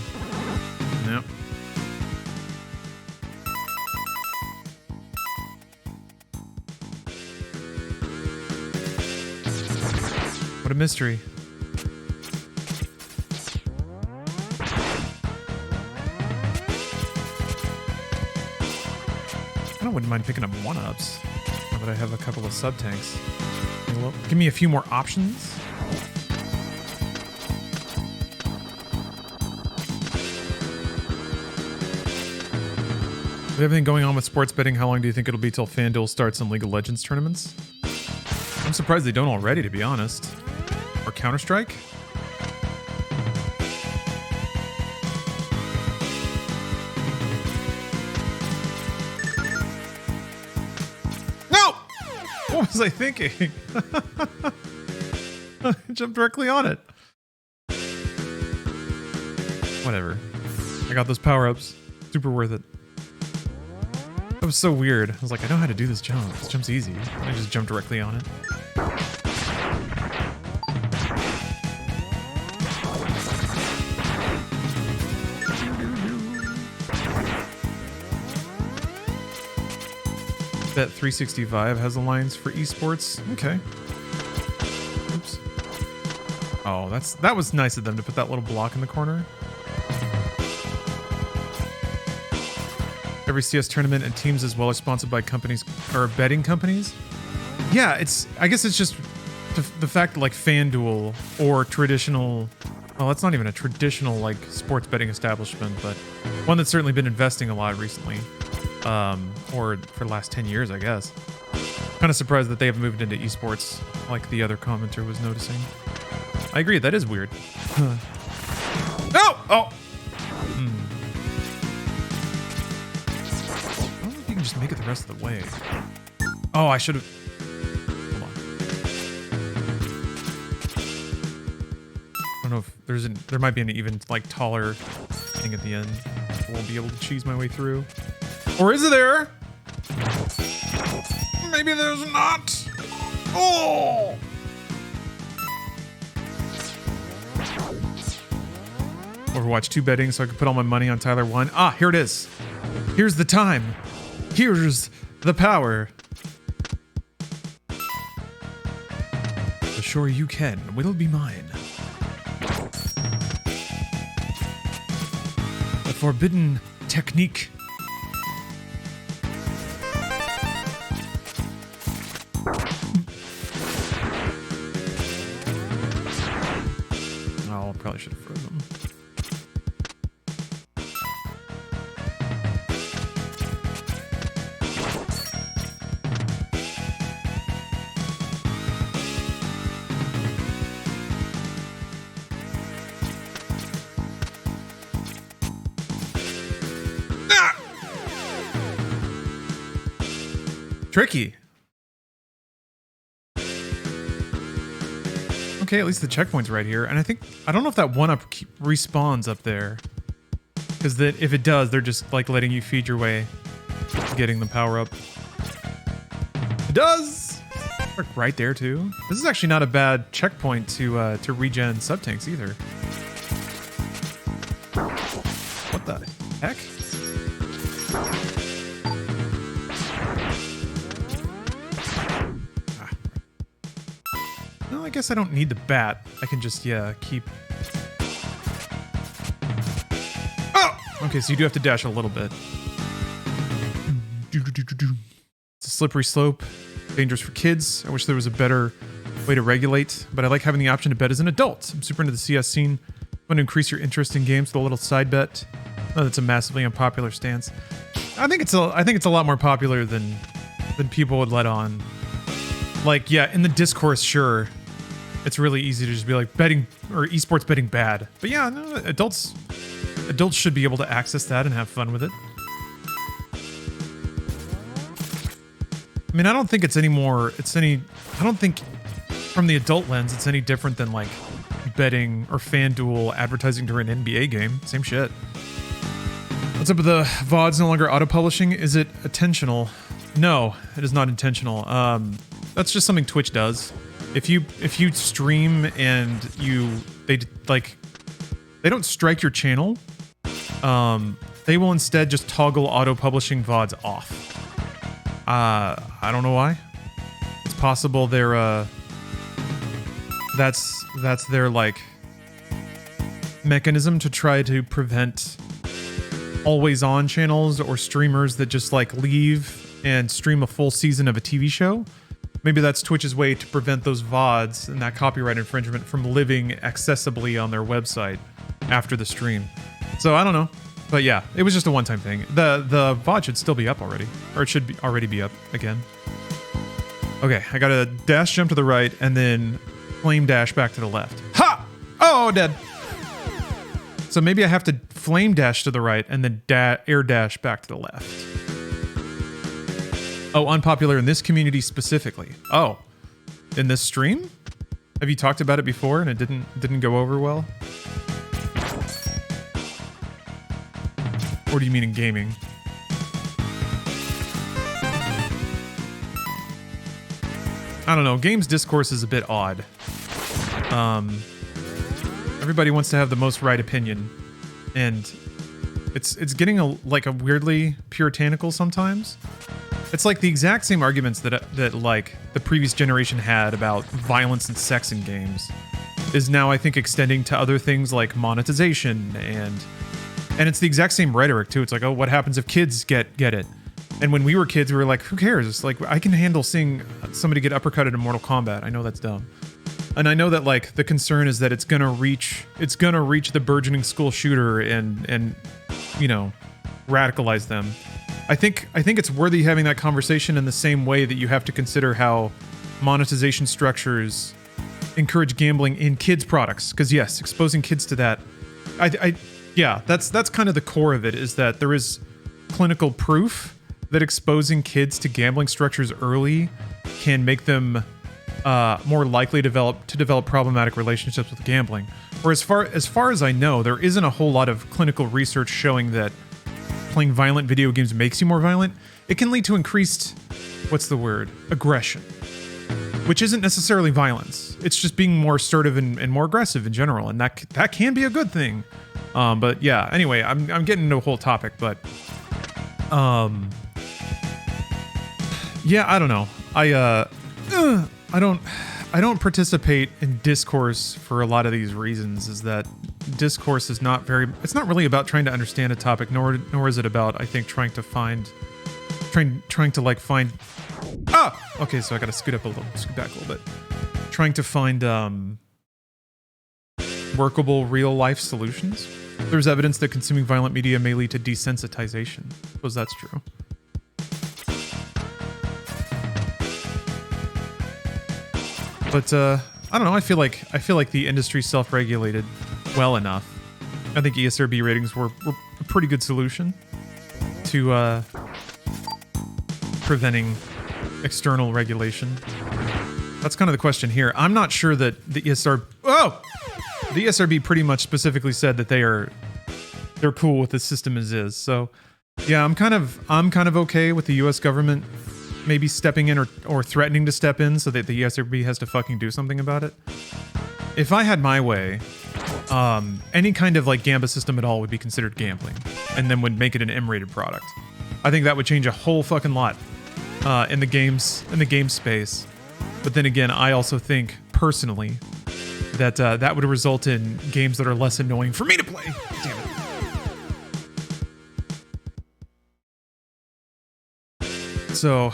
Yep. What a mystery. I wouldn't mind picking up one-ups, now that I have a couple of sub-tanks. Give me a few more options. With everything going on with sports betting, how long do you think it'll be till FanDuel starts in League of Legends tournaments? I'm surprised they don't already, to be honest. Or Counter-Strike? No! What was I thinking? I jumped directly on it. Whatever. I got those power-ups. Super worth it. That was so weird. I was like, I know how to do this jump. This jump's easy. And I just jumped directly on it. Bet 365 has a lines for esports. Okay. Oops. Oh, that was nice of them to put that little block in the corner. Every CS tournament and teams as well are sponsored by companies or betting companies. Yeah, I guess it's just the fact that like FanDuel or traditional, well, that's not even a traditional like sports betting establishment, but one that's certainly been investing a lot recently. Or for the last 10 years, I guess. Kind of surprised that they have moved into esports, like the other commenter was noticing. I agree, that is weird. No! Oh! I don't know if you can just make it the rest of the way. Oh, I should have... Hold on. I don't know if there might be an even, like, taller thing at the end. I won't be able to cheese my way through. Or is there? Maybe there's not. Oh! Overwatch 2 betting so I can put all my money on Tyler 1. Ah, here it is. Here's the time. Here's the power. The Shoryuken will be mine. The forbidden technique. Probably should have frozen them. Tricky. Okay, at least the checkpoint's right here. And I don't know if that 1-up respawns up there. Because if it does, they're just like letting you feed your way to getting the power up. It does! Right there too. This is actually not a bad checkpoint to regen sub-tanks either. What the heck? I guess I don't need the bat. I can just, keep... Oh! Okay, so you do have to dash a little bit. It's a slippery slope. Dangerous for kids. I wish there was a better way to regulate, but I like having the option to bet as an adult. I'm super into the CS scene. Want to increase your interest in games with a little side bet. Oh, that's a massively unpopular stance. I think it's a lot more popular than people would let on. Like, yeah, in the discourse, sure. It's really easy to just be like betting or esports betting bad. But yeah, no, adults should be able to access that and have fun with it. I mean, I don't think I don't think from the adult lens it's any different than like betting or FanDuel advertising during an NBA game. Same shit. What's up with the VODs no longer auto-publishing? Is it intentional? No, it is not intentional. That's just something Twitch does. If you stream and they don't strike your channel, they will instead just toggle auto-publishing VODs off. I don't know why. It's possible they're that's their like mechanism to try to prevent always on channels or streamers that just like leave and stream a full season of a TV show. Maybe that's Twitch's way to prevent those VODs and that copyright infringement from living accessibly on their website after the stream. So I don't know. But yeah, it was just a one-time thing. The VOD should still be up already. Or it should already be up again. Okay, I gotta dash jump to the right and then flame dash back to the left. Ha! Oh, dead. So maybe I have to flame dash to the right and then air dash back to the left. Oh, unpopular in this community specifically. Oh, in this stream? Have you talked about it before and it didn't go over well? Or do you mean in gaming? I don't know. Games discourse is a bit odd. Everybody wants to have the most right opinion, and it's getting a weirdly puritanical sometimes. It's like the exact same arguments that like the previous generation had about violence and sex in games is now I think extending to other things like monetization and it's the exact same rhetoric too. It's like, oh, what happens if kids get it? And when we were kids, we were like, who cares? It's like I can handle seeing somebody get uppercutted in Mortal Kombat. I know that's dumb. And I know that like the concern is that it's gonna reach the burgeoning school shooter and you know, radicalize them. I think it's worthy having that conversation in the same way that you have to consider how monetization structures encourage gambling in kids' products. Because yes, exposing kids to that, yeah, that's kind of the core of it, is that there is clinical proof that exposing kids to gambling structures early can make them more likely to develop problematic relationships with gambling. Or as far as I know, there isn't a whole lot of clinical research showing that playing violent video games makes you more violent. It can lead to increased, aggression, which isn't necessarily violence. It's just being more assertive and more aggressive in general, and that can be a good thing. But yeah, anyway, I'm getting into a whole topic, but yeah, I don't know. I don't participate in discourse for a lot of these reasons. Is that discourse is it's not really about trying to understand a topic, nor is it about, I think, trying to find. Okay, so I gotta scoot back a little bit. Trying to find workable real-life solutions. There's evidence that consuming violent media may lead to desensitization. I suppose that's true. But I don't know. I feel like the industry self-regulated well enough. I think ESRB ratings were a pretty good solution to preventing external regulation. That's kind of the question here. I'm not sure that the ESRB pretty much specifically said that they're cool with the system as is. So yeah, I'm kind of okay with the US government maybe stepping in or threatening to step in so that the ESRB has to fucking do something about it. If I had my way, any kind of like gamba system at all would be considered gambling and then would make it an M-rated product. I think that would change a whole fucking lot in the game space. But then again, I also think personally that that would result in games that are less annoying for me to play. Damn it. So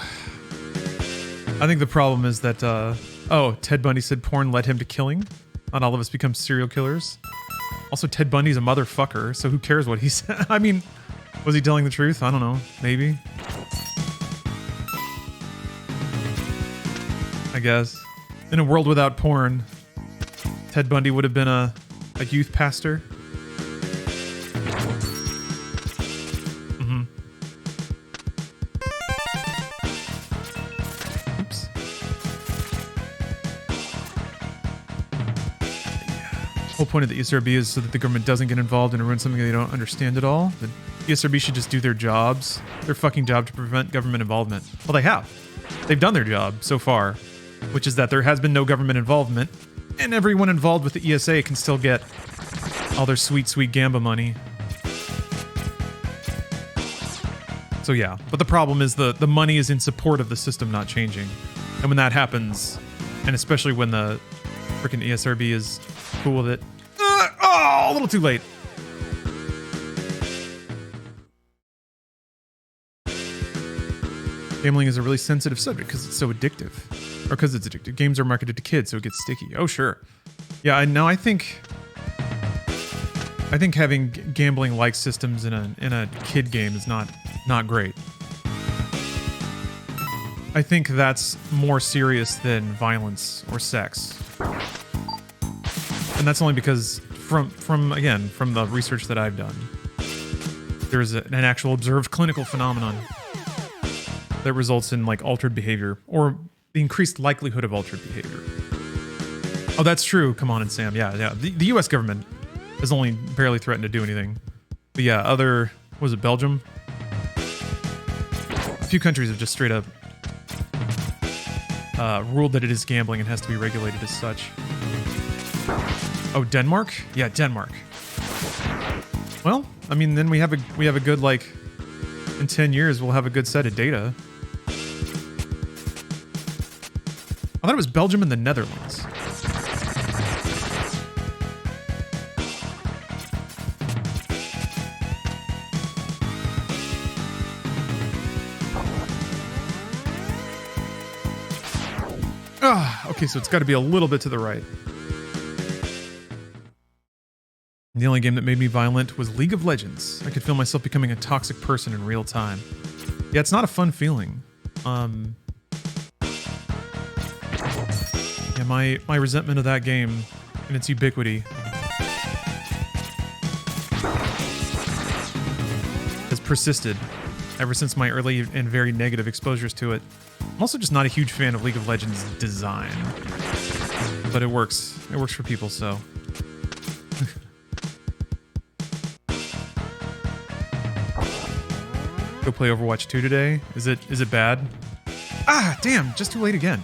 I think the problem is that Ted Bundy said porn led him to killing. Not all of us become serial killers. Also, Ted Bundy's a motherfucker, so who cares what he said? I mean, was he telling the truth? I don't know. Maybe. I guess. In a world without porn, Ted Bundy would have been a youth pastor. Mm-hmm. Oops. The whole point of the ESRB is so that the government doesn't get involved and ruin something they don't understand at all. The ESRB should just do their jobs, their fucking job to prevent government involvement. Well, they have. They've done their job so far, which is that there has been no government involvement, and everyone involved with the ESA can still get all their sweet, sweet gamba money. So yeah, but the problem is the money is in support of the system not changing. And when that happens, and especially when the freaking ESRB is cool with it, a little too late. Gambling is a really sensitive subject because it's so addictive. Or because it's addictive. Games are marketed to kids, so it gets sticky. Oh, sure. Yeah, I think having gambling-like systems in a kid game is not great. I think that's more serious than violence or sex. And that's only because from the research that I've done, there's an actual observed clinical phenomenon that results in like altered behavior or the increased likelihood of altered behavior. Oh, that's true. Come on, and Sam. Yeah. The U.S. government has only barely threatened to do anything. But yeah, was it Belgium? A few countries have just straight up ruled that it is gambling and has to be regulated as such. Oh, Denmark? Yeah, Denmark. Well, I mean, then we have a good, like, in 10 years we'll have a good set of data. I thought it was Belgium and the Netherlands. Okay, so it's got to be a little bit to the right. The only game that made me violent was League of Legends. I could feel myself becoming a toxic person in real time. Yeah, it's not a fun feeling. Yeah, my resentment of that game and its ubiquity has persisted ever since my early and very negative exposures to it. I'm also just not a huge fan of League of Legends design, but it works. It works for people, so. Go play Overwatch 2 today. Is it bad? Ah, damn, just too late again.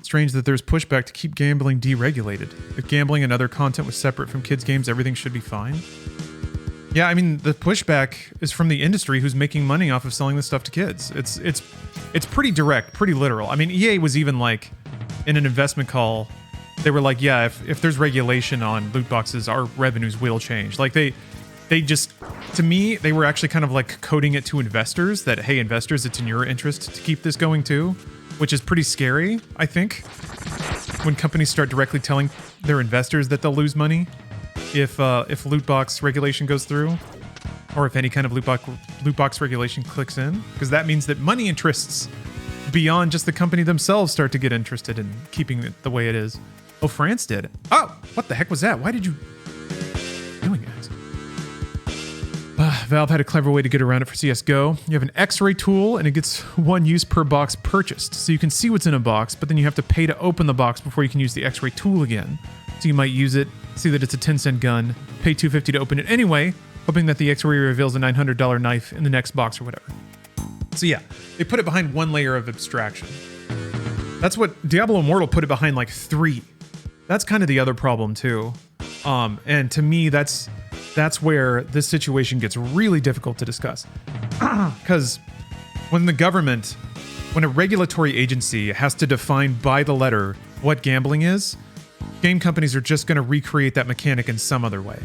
Strange that there's pushback to keep gambling deregulated. If gambling and other content was separate from kids' games, everything should be fine. Yeah, I mean, the pushback is from the industry who's making money off of selling this stuff to kids. It's pretty direct, pretty literal. I mean, EA was even like, in an investment call, they were like, yeah, if there's regulation on loot boxes, our revenues will change. Like they just, to me, they were actually kind of like coding it to investors that, hey, investors, it's in your interest to keep this going too, which is pretty scary, I think. when companies start directly telling their investors that they'll lose money if loot box regulation goes through, or if any kind of loot box regulation clicks in, because that means that money interests beyond just the company themselves start to get interested in keeping it the way it is. Oh, France did. Oh, what the heck was that? Why did you doing it? Valve had a clever way to get around it for CSGO. You have an X-ray tool, and it gets 1 use per box purchased. So you can see what's in a box, but then you have to pay to open the box before you can use the X-ray tool again. So you might use it, see that it's a 10-cent gun, pay $250 to open it anyway, hoping that the X-ray reveals a $900 knife in the next box or whatever. So yeah, they put it behind 1 layer of abstraction. That's what Diablo Immortal put it behind, like 3. That's kind of the other problem too. And to me, that's where this situation gets really difficult to discuss. Because when a regulatory agency has to define by the letter what gambling is, game companies are just going to recreate that mechanic in some other way.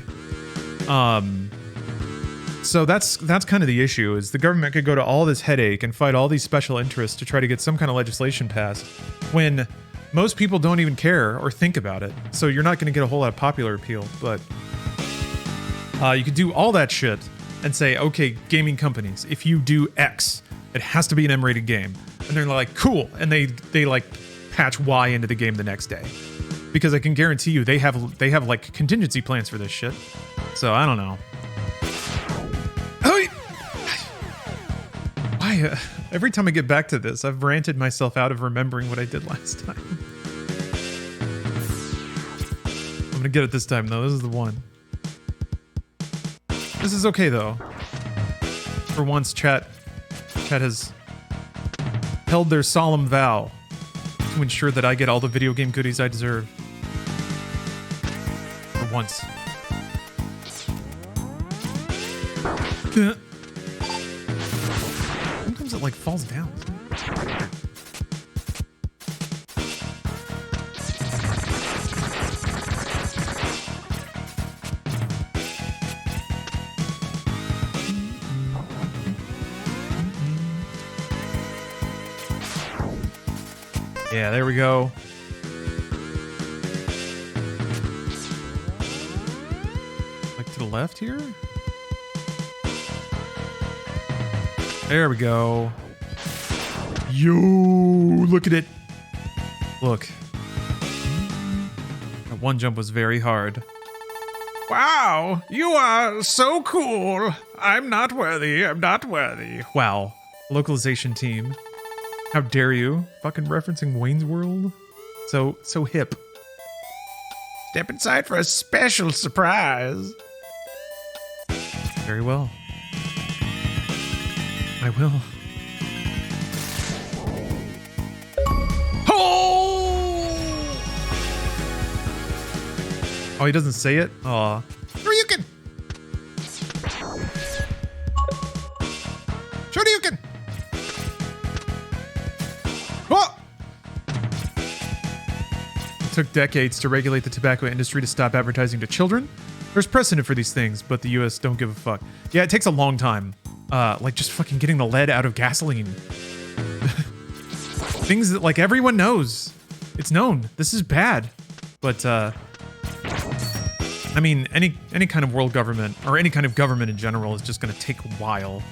So that's kind of the issue, is the government could go to all this headache and fight all these special interests to try to get some kind of legislation passed when most people don't even care or think about it. So you're not going to get a whole lot of popular appeal, but you could do all that shit and say, okay, gaming companies, if you do X, it has to be an M-rated game. And they're like, cool. And they like patch Y into the game the next day. Because I can guarantee you they have like contingency plans for this shit. So I don't know. Why? Every time I get back to this, I've ranted myself out of remembering what I did last time. I'm gonna get it this time though. This is the one. This is okay though. For once, chat has held their solemn vow to ensure that I get all the video game goodies I deserve. For once. Sometimes it like falls down. Yeah, there we go. Like to the left here? There we go. Yo, look at it. Look. That one jump was very hard. Wow, you are so cool. I'm not worthy. I'm not worthy. Wow. Localization team. How dare you? Fucking referencing Wayne's World? So hip. Step inside for a special surprise. Very well. I will. Oh, he doesn't say it? Aw. Shoryuken! Shoryuken! Oh! It took decades to regulate the tobacco industry to stop advertising to children. There's precedent for these things, but the US don't give a fuck. Yeah, it takes a long time. Like just fucking getting the lead out of gasoline. Things that like everyone knows. It's known. This is bad. But I mean, any kind of world government or any kind of government in general is just going to take a while.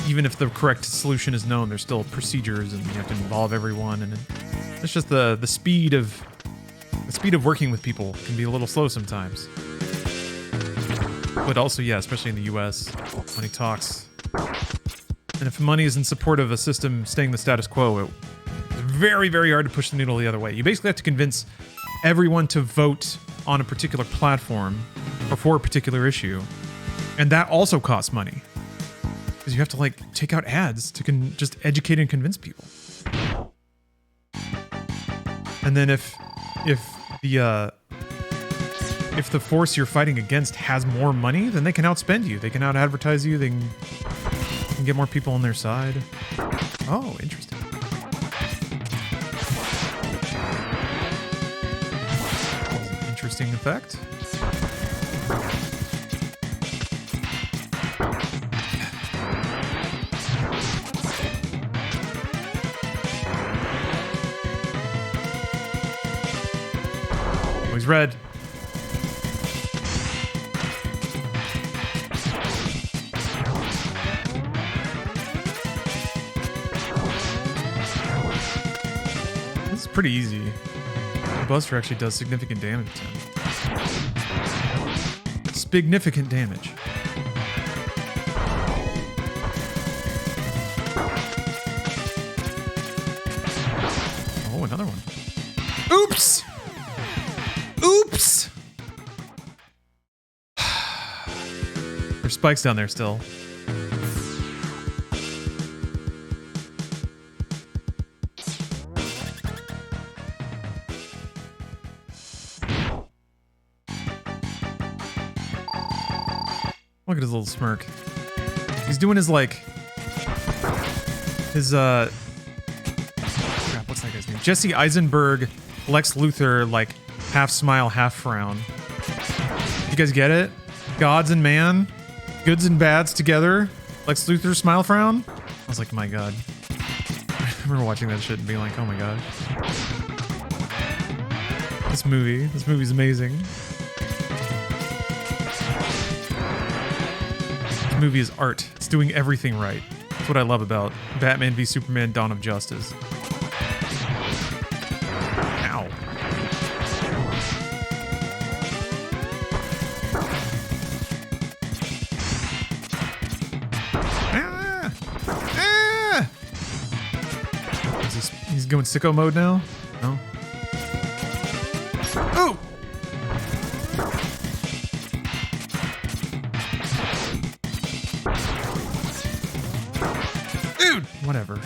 Even if the correct solution is known, there's still procedures and you have to involve everyone, and it's just the speed of working with people can be a little slow sometimes. But also, yeah, especially in the US, money talks. And if money is in support of a system staying the status quo, it's very, very hard to push the needle the other way. You basically have to convince everyone to vote on a particular platform or for a particular issue. And that also costs money. Because you have to like take out ads to just educate and convince people. And then if the force you're fighting against has more money, then they can outspend you. They can out-advertise you. They can get more people on their side. Oh, interesting. Interesting effect. he's red. This is pretty easy. The Buster actually does significant damage to him. Significant damage. Oh, another one. Oops! Oops! There's spikes down there still. Look at his little smirk. He's doing his like his crap, what's that guy's name? Jesse Eisenberg, Lex Luthor, like half smile, half frown. You guys get it? Gods and man, goods and bads together. Lex Luthor smile frown. I was like, my god. I remember watching that shit and being like, oh my god. This movie's amazing. This movie is art. It's doing everything right. That's what I love about Batman v Superman: Dawn of Justice. Ow. Ah! Ah! He's going sicko mode now? No? Oh! Dude! Whatever.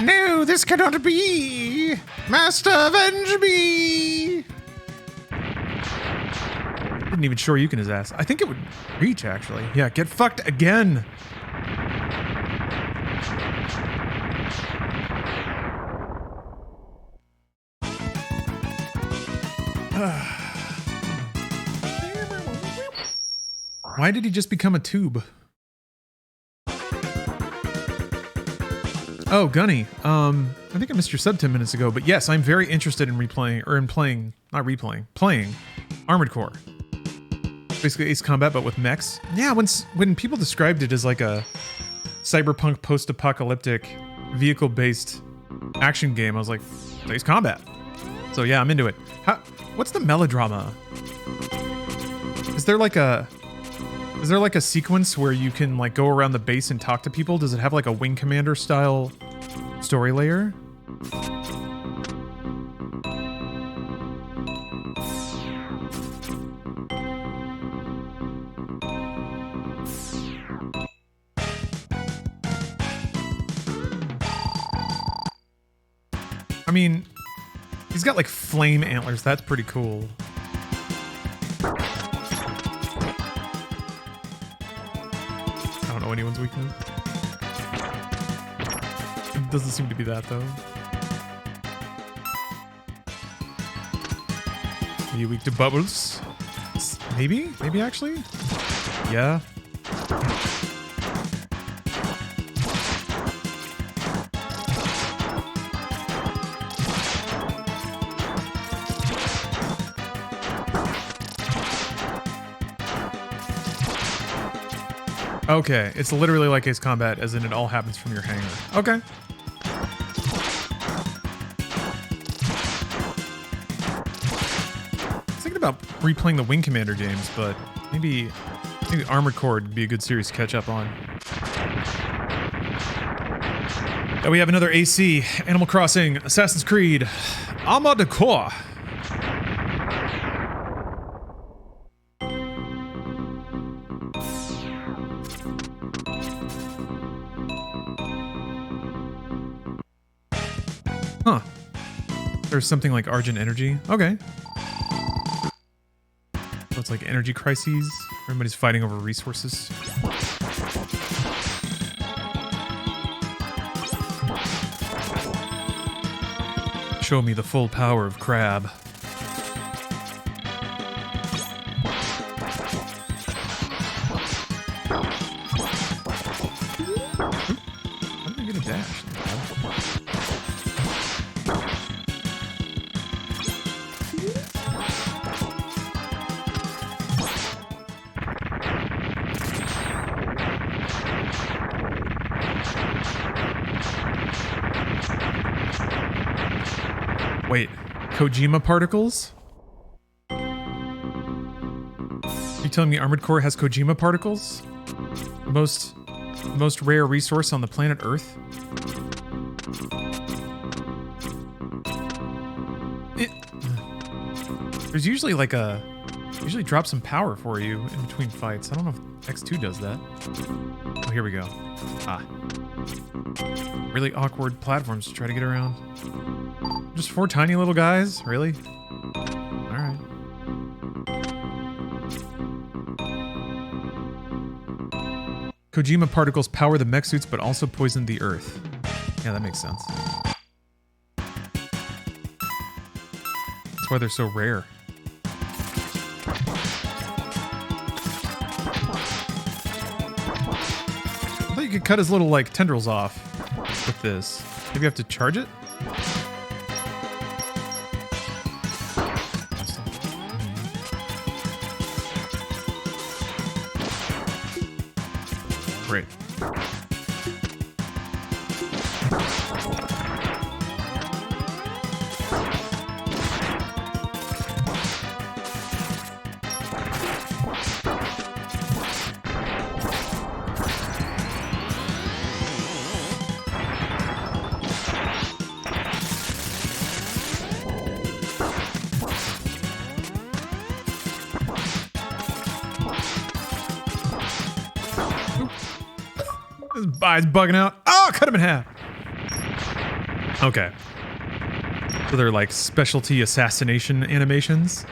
No, this cannot be! Master, avenge me! Didn't even Shoryuken his ass. I think it would reach, actually. Yeah, get fucked again! Why did he just become a tube? Oh, Gunny. I think I missed your sub 10 minutes ago, but yes, I'm very interested in playing Armored Core. Basically Ace Combat, but with mechs. Yeah, when people described it as like a cyberpunk post-apocalyptic vehicle-based action game, I was like, Ace Combat. So yeah, I'm into it. What's the melodrama? Is there like a sequence where you can like go around the base and talk to people? Does it have like a Wing Commander style story layer? I mean, he's got like flame antlers. That's pretty cool. I don't know anyone's weakness. It doesn't seem to be that though. Are you weak to bubbles? Maybe? Maybe actually? Yeah. Okay, it's literally like Ace Combat, as in it all happens from your hangar. Okay. I was thinking about replaying the Wing Commander games, but maybe Armored Core would be a good series to catch up on. Now we have another AC, Animal Crossing, Assassin's Creed, Armored Core. Huh. There's something like Argent Energy. Okay. So it's like energy crises. Everybody's fighting over resources. Show me the full power of Crab. Kojima particles? Are you telling me Armored Core has Kojima particles? Most rare resource on the planet Earth? There's usually like usually drops some power for you in between fights. I don't know if X2 does that. Oh, here we go. Ah. Really awkward platforms to try to get around. Just 4 tiny little guys? Really? Alright. Kojima particles power the mech suits but also poison the earth. Yeah, that makes sense. That's why they're so rare. I thought you could cut his little, like, tendrils off with this. Maybe you have to charge it? Great. His eye's bugging out. Oh, cut him in half. Okay. So they're like specialty assassination animations.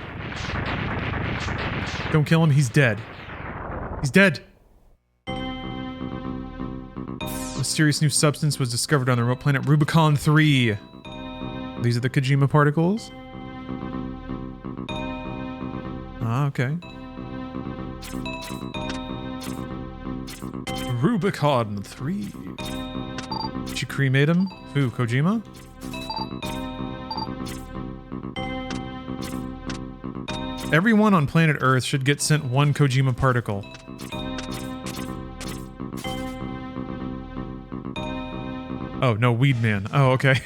Don't kill him, he's dead. He's dead. A mysterious new substance was discovered on the remote planet Rubicon 3. These are the Kojima particles. Ah, okay. Rubicon 3. Did you cremate him? Who, Kojima? Everyone on planet Earth should get sent 1 Kojima particle. Oh, no, Weed Man. Oh, okay.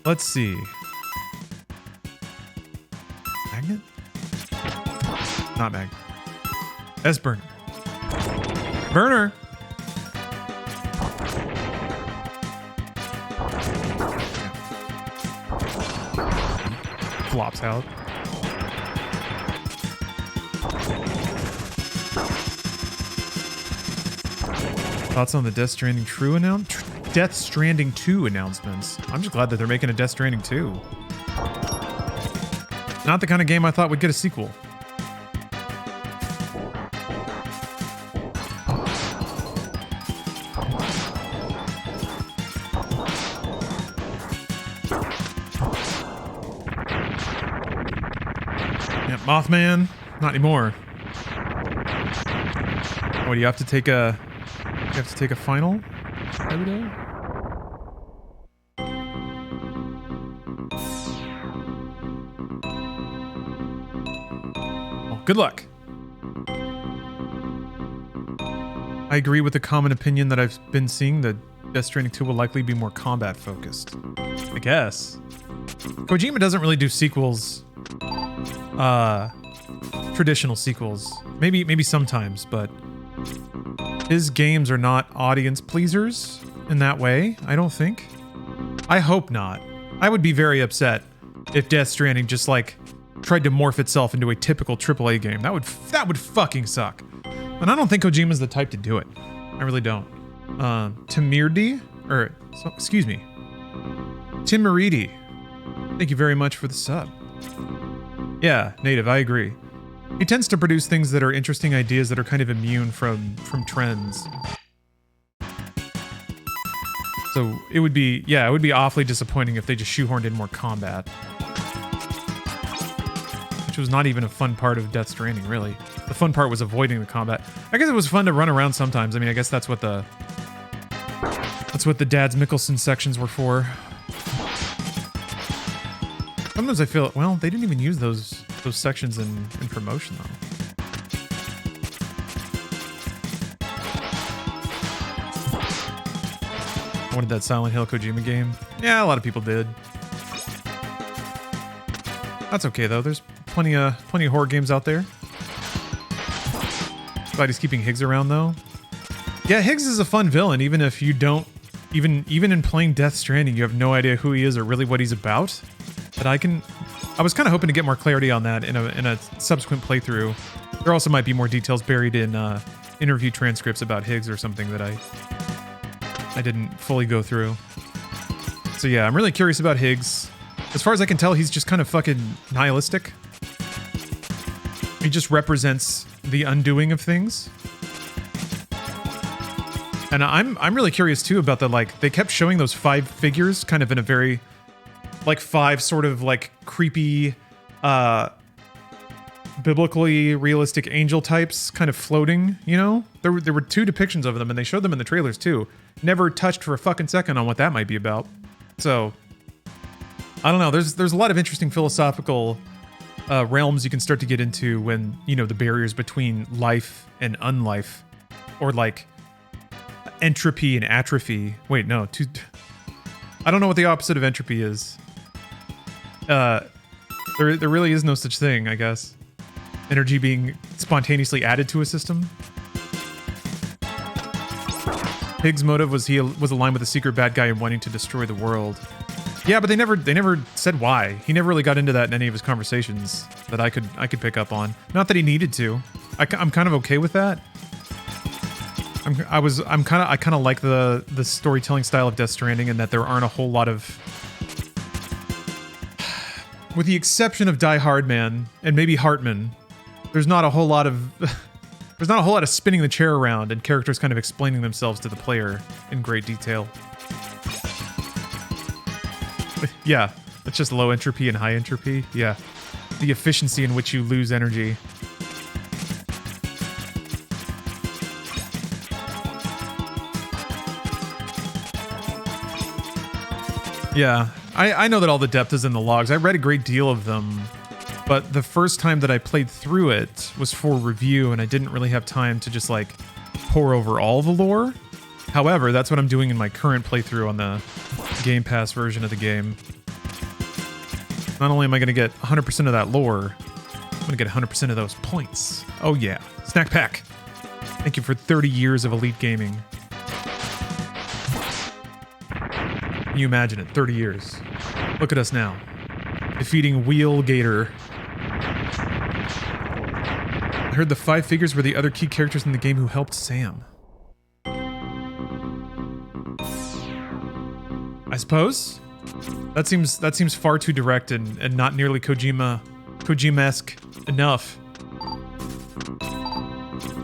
Let's see. Magnet? Not magnet. S-Burner. Burner! Flops out. Thoughts on the Death Stranding 2 Death Stranding 2 announcements. I'm just glad that they're making a Death Stranding 2. Not the kind of game I thought would get a sequel. Mothman, not anymore. What do you have to take a? You have to take a final every day. Well, good luck. I agree with the common opinion that I've been seeing that Death Stranding 2 will likely be more combat focused. I guess. Kojima doesn't really do sequels. Traditional sequels. Maybe sometimes, but his games are not audience pleasers in that way, I don't think. I hope not. I would be very upset if Death Stranding just like tried to morph itself into a typical AAA game. That would fucking suck. And I don't think Kojima's the type to do it. I really don't. Timirdi, excuse me. Timiridi. Thank you very much for the sub. Yeah, Native, I agree. He tends to produce things that are interesting ideas that are kind of immune from trends. So it would be awfully disappointing if they just shoehorned in more combat. Which was not even a fun part of Death Stranding, really. The fun part was avoiding the combat. I guess it was fun to run around sometimes. I mean, I guess that's what the Dads Mikkelsen sections were for. Sometimes I feel, well, they didn't even use those sections in promotion, though. Wanted that Silent Hill Kojima game. Yeah, a lot of people did. That's okay though. There's plenty of horror games out there. Glad he's keeping Higgs around though. Yeah, Higgs is a fun villain, even if you don't even in playing Death Stranding, you have no idea who he is or really what he's about. But I was kind of hoping to get more clarity on that in a subsequent playthrough. There also might be more details buried in interview transcripts about Higgs or something that I didn't fully go through. So yeah, I'm really curious about Higgs. As far as I can tell, he's just kind of fucking nihilistic. He just represents the undoing of things. And I'm really curious too about the, like, they kept showing those 5 figures kind of in a very, like, 5 sort of like creepy, biblically realistic angel types kind of floating, you know? There were 2 depictions of them and they showed them in the trailers too. Never touched for a fucking second on what that might be about. So, I don't know. There's a lot of interesting philosophical realms you can start to get into when, you know, the barriers between life and unlife, or like entropy and atrophy. Wait, no. I don't know what the opposite of entropy is. There really is no such thing, I guess. Energy being spontaneously added to a system. Higgs' motive was aligned with the secret bad guy and wanting to destroy the world. Yeah, but they never said why. He never really got into that in any of his conversations that I could pick up on. Not that he needed to. I'm kind of okay with that. I kind of like the storytelling style of Death Stranding, and that there aren't a whole lot of, with the exception of Die Hard Man and maybe Hartman, there's not a whole lot of spinning the chair around and characters kind of explaining themselves to the player in great detail. Yeah, it's just low entropy and high entropy. Yeah, the efficiency in which you lose energy. Yeah, I know that all the depth is in the logs. I read a great deal of them, but the first time that I played through it was for review, and I didn't really have time to just like pour over all the lore. However, that's what I'm doing in my current playthrough on the Game Pass version of the game. Not only am I going to get 100% of that lore, I'm going to get 100% of those points. Oh yeah, snack pack. Thank you for 30 years of elite gaming. Can you imagine it? 30 years. Look at us now. Defeating Wheel Gator. I heard the 5 figures were the other key characters in the game who helped Sam. I suppose? That seems far too direct and not nearly Kojima-esque enough.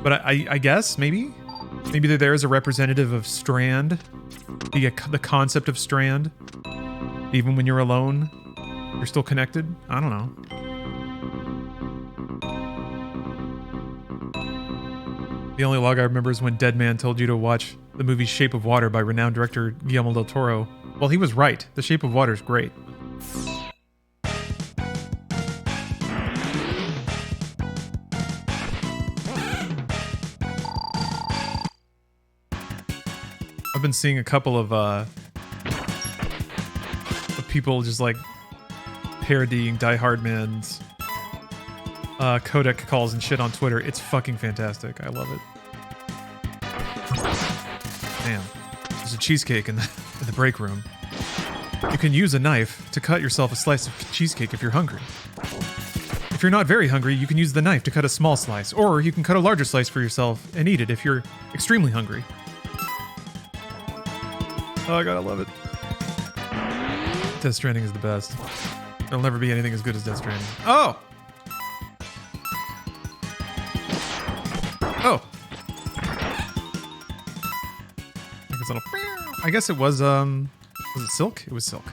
But I guess, maybe? Maybe they're there as a representative of Strand. The concept of Strand. Even when you're alone, you're still connected? I don't know. The only log I remember is when Dead Man told you to watch the movie Shape of Water by renowned director Guillermo del Toro. Well, he was right. The Shape of Water is great. I've been seeing a couple of people just like parodying Die Hard Man's codec calls and shit on Twitter. It's fucking fantastic. I love it. Damn. There's a cheesecake in the break room. You can use a knife to cut yourself a slice of cheesecake if you're hungry. If you're not very hungry, you can use the knife to cut a small slice, or you can cut a larger slice for yourself and eat it if you're extremely hungry. Oh, I gotta love it. Death Stranding is the best. There'll never be anything as good as Death Stranding. Oh! Oh! I guess it was it Silk? It was Silk.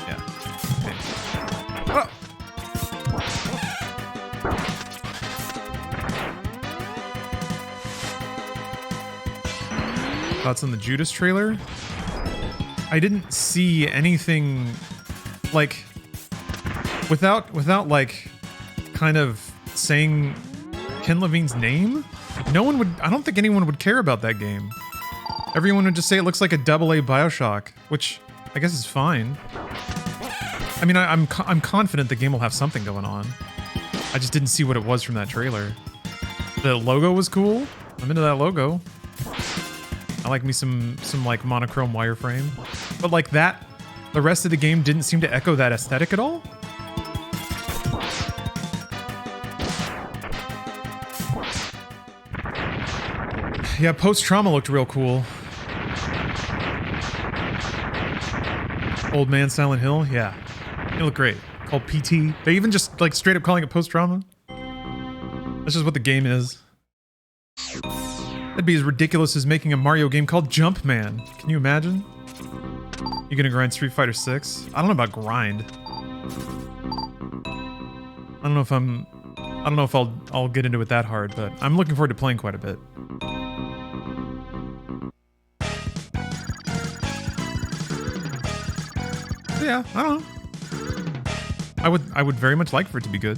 Yeah. Okay. Oh! Thoughts on the Judas trailer? I didn't see anything like without like kind of saying Ken Levine's name. No one would. I don't think anyone would care about that game. Everyone would just say it looks like a AA Bioshock, which I guess is fine. I mean, I'm confident the game will have something going on. I just didn't see what it was from that trailer. The logo was cool. I'm into that logo. I like me some like monochrome wireframe. But like that, the rest of the game didn't seem to echo that aesthetic at all. Yeah, post-trauma looked real cool. Old Man Silent Hill, yeah. It looked great. Called PT. They even just like straight up calling it post-trauma. That's just what the game is. That'd be as ridiculous as making a Mario game called Jumpman. Can you imagine? You gonna grind Street Fighter 6? I don't know about grind. I don't know if I'll get into it that hard, but I'm looking forward to playing quite a bit. Yeah, I don't know. I would very much like for it to be good.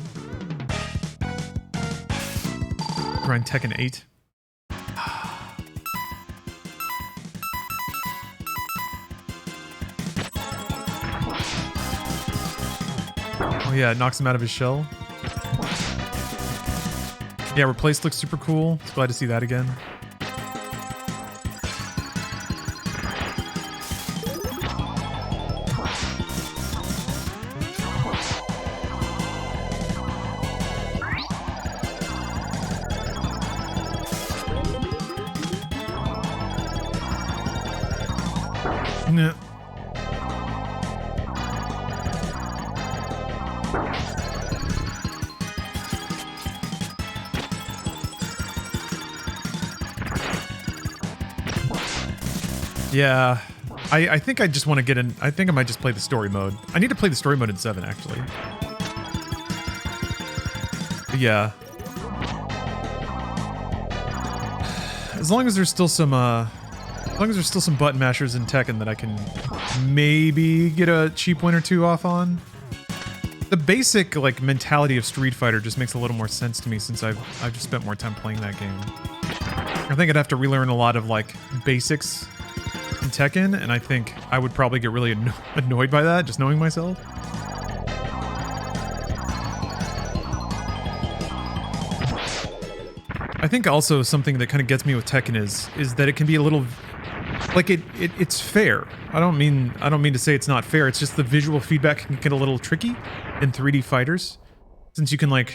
Grind Tekken 8. Oh yeah, it knocks him out of his shell. Yeah, Replaced looks super cool. It's glad to see that again. Nah. Yeah, I think I just want to get in. I think I might just play the story mode. I need to play the story mode in 7, actually. But yeah. As long as there's still some button mashers in Tekken that I can maybe get a cheap win or two off on. The basic like mentality of Street Fighter just makes a little more sense to me since I've just spent more time playing that game. I think I'd have to relearn a lot of like basics in Tekken, and I think I would probably get really annoyed by that, just knowing myself. I think also something that kind of gets me with Tekken is that it can be a little like it's fair. I don't mean to say it's not fair. It's just the visual feedback can get a little tricky in 3D fighters, since you can like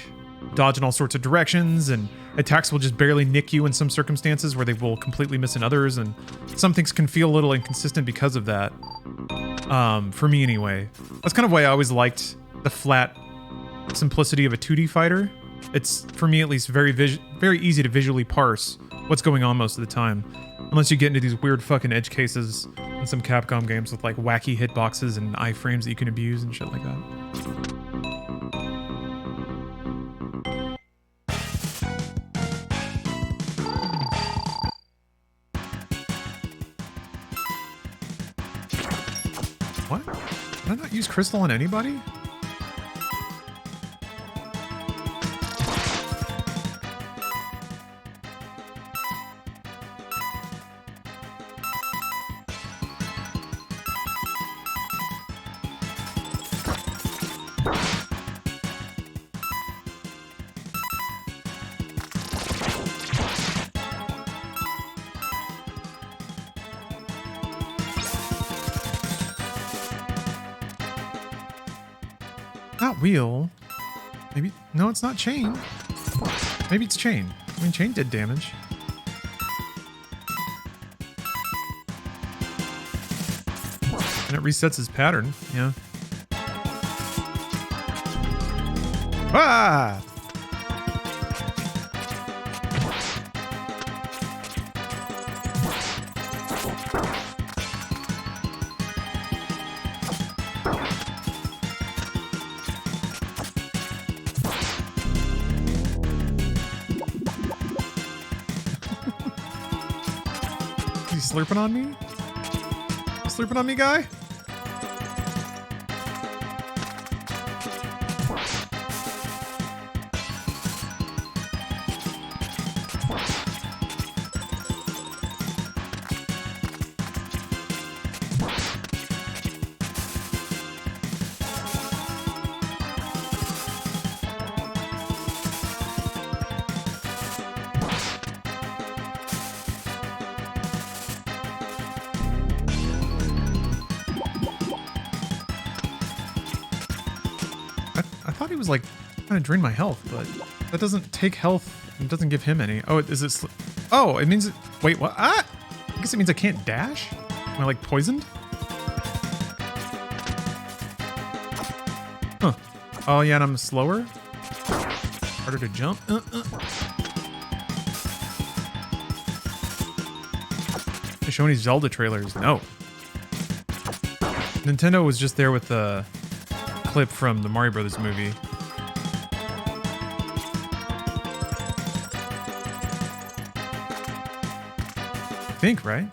dodge in all sorts of directions, and attacks will just barely nick you in some circumstances where they will completely miss in others, and some things can feel a little inconsistent because of that. For me anyway. That's kind of why I always liked the flat simplicity of a 2D fighter. It's, for me at least, very easy to visually parse what's going on most of the time. Unless you get into these weird fucking edge cases in some Capcom games with like wacky hitboxes and iframes that you can abuse and shit like that. What? Did I not use crystal on anybody? Not wheel. Maybe... No, it's not chain. Maybe it's chain. I mean, chain did damage. And it resets his pattern, yeah. Ah! Slurping on me? Slurping on me, guy? thought he was like trying to drain my health, but that doesn't take health. It doesn't give him any. Oh, is it? Oh, it means. Wait, what? Ah! I guess it means I can't dash? Am I like poisoned? Huh. Oh yeah, and I'm slower? Harder to jump? They show any Zelda trailers? No. Nintendo was just there with the clip from the Mario Brothers movie. I think, right?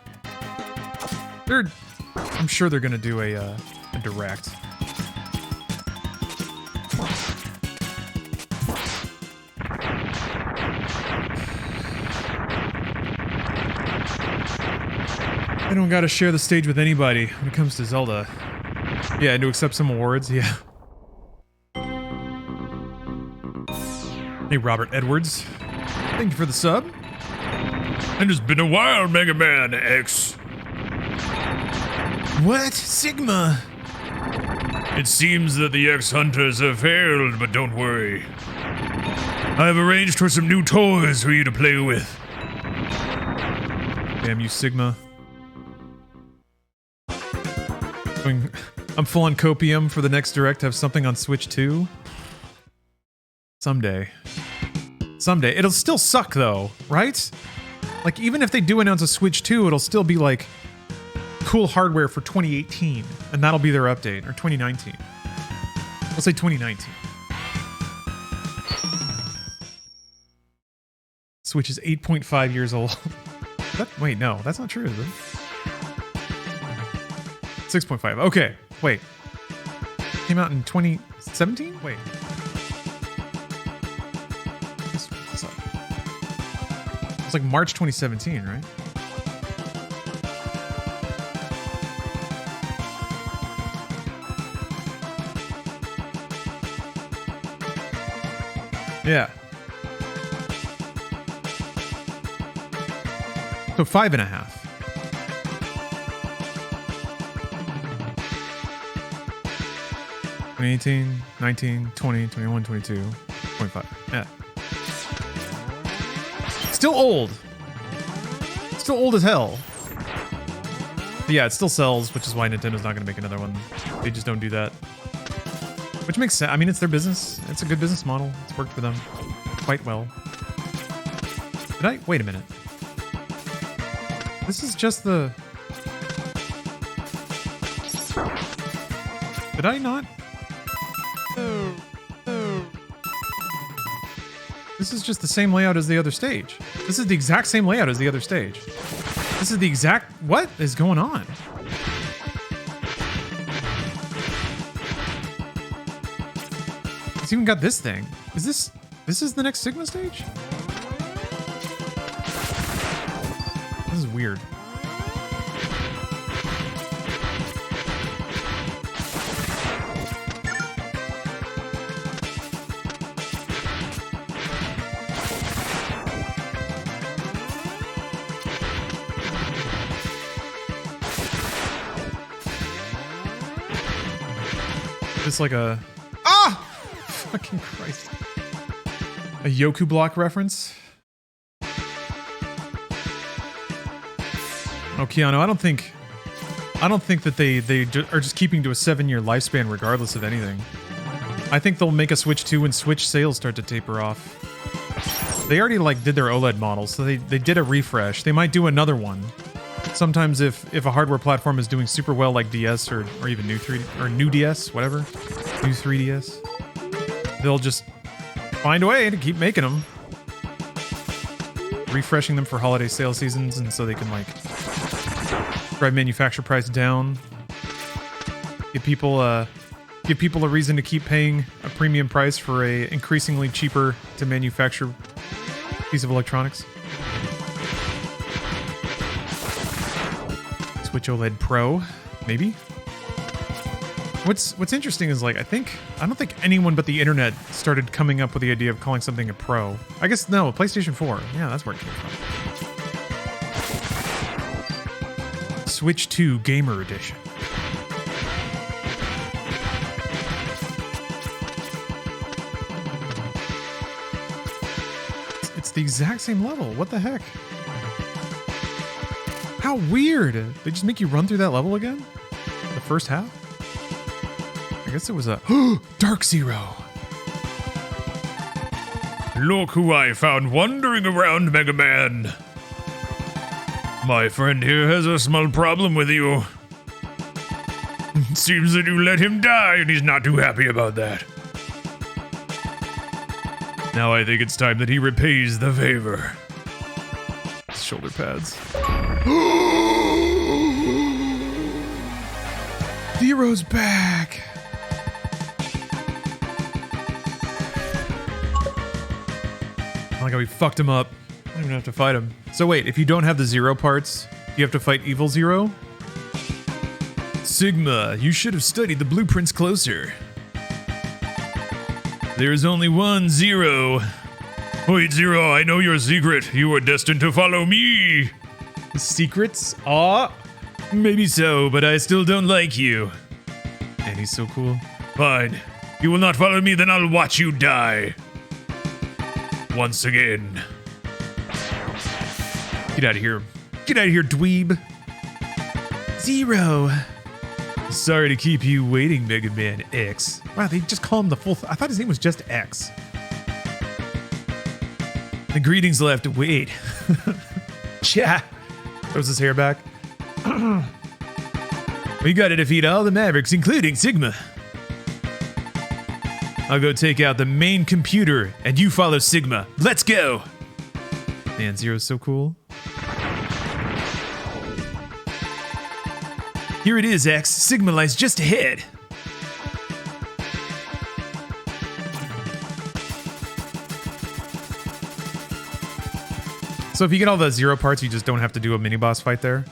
I'm sure they're gonna do a direct. I don't gotta share the stage with anybody when it comes to Zelda. Yeah, and to accept some awards, yeah. Hey, Robert Edwards. Thank you for the sub. And it's been a while, Mega Man X. What? Sigma? It seems that the X-Hunters have failed, but don't worry. I have arranged for some new toys for you to play with. Damn you, Sigma. I'm full on copium for the next direct to have something on Switch 2. Someday. Someday. It'll still suck though, right? Like even if they do announce a Switch 2, it'll still be like cool hardware for 2018, and that'll be their update, or 2019. We'll say 2019. Switch is 8.5 years old. Wait, no, that's not true, is it? 6.5. Okay, wait. Came out in 2017? Wait. It's like March 2017, right? Yeah. So 5.5. 2018, 19, 20, 21, 22, 25. Yeah. Still old. Still old as hell. But yeah, it still sells, which is why Nintendo's not going to make another one. They just don't do that. Which makes sense. I mean, it's their business. It's a good business model. It's worked for them quite well. Did I? Wait a minute. This is just the... Did I not? This is just the same layout as the other stage. This is the exact same layout as the other stage. This is the exact... What is going on? It's even got this thing. Is this... This is the next Sigma stage? This is weird. It's like a... Ah! Fucking Christ. A Yoku block reference? Oh, Keanu, I don't think that they are just keeping to a 7-year lifespan regardless of anything. I think they'll make a Switch 2 when Switch sales start to taper off. They already like did their OLED models, so they did a refresh. They might do another one. Sometimes if a hardware platform is doing super well like DS or even new DS, whatever, new 3DS, they'll just find a way to keep making them. Refreshing them for holiday sales seasons, and so they can like drive manufacturer price down. Give people a reason to keep paying a premium price for a increasingly cheaper to manufacture piece of electronics. Switch OLED Pro, maybe. What's interesting is like I don't think anyone but the internet started coming up with the idea of calling something a Pro. I guess no, PlayStation 4. Yeah, that's where it came from. Switch 2 Gamer Edition. the exact same level. What the heck? How weird. They just make you run through that level again? The first half? I guess it was a Dark Zero. Look who I found wandering around, Mega Man. My friend here has a small problem with you. Seems that you let him die and he's not too happy about that. Now I think it's time that he repays the favor. Shoulder pads. Zero's back. I like how we fucked him up. I don't even have to fight him. So wait, if you don't have the Zero parts, you have to fight Evil Zero? Sigma, you should have studied the blueprints closer. There is only one Zero. Wait, Zero, I know your secret. You are destined to follow me. Secrets? Aw. Maybe so, but I still don't like you. And he's so cool. Fine. You will not follow me, then I'll watch you die. Once again. Get out of here. Get out of here, dweeb. Zero. Sorry to keep you waiting, Mega Man X. Wow, they just call him the full... I thought his name was just X. The greetings will have to wait. Yeah. Throws his hair back. We gotta defeat all the Mavericks, including Sigma. I'll go take out the main computer, and you follow Sigma. Let's go! Man, Zero's so cool. Here it is, X. Sigma lies just ahead. So if you get all the Zero parts, you just don't have to do a mini-boss fight there?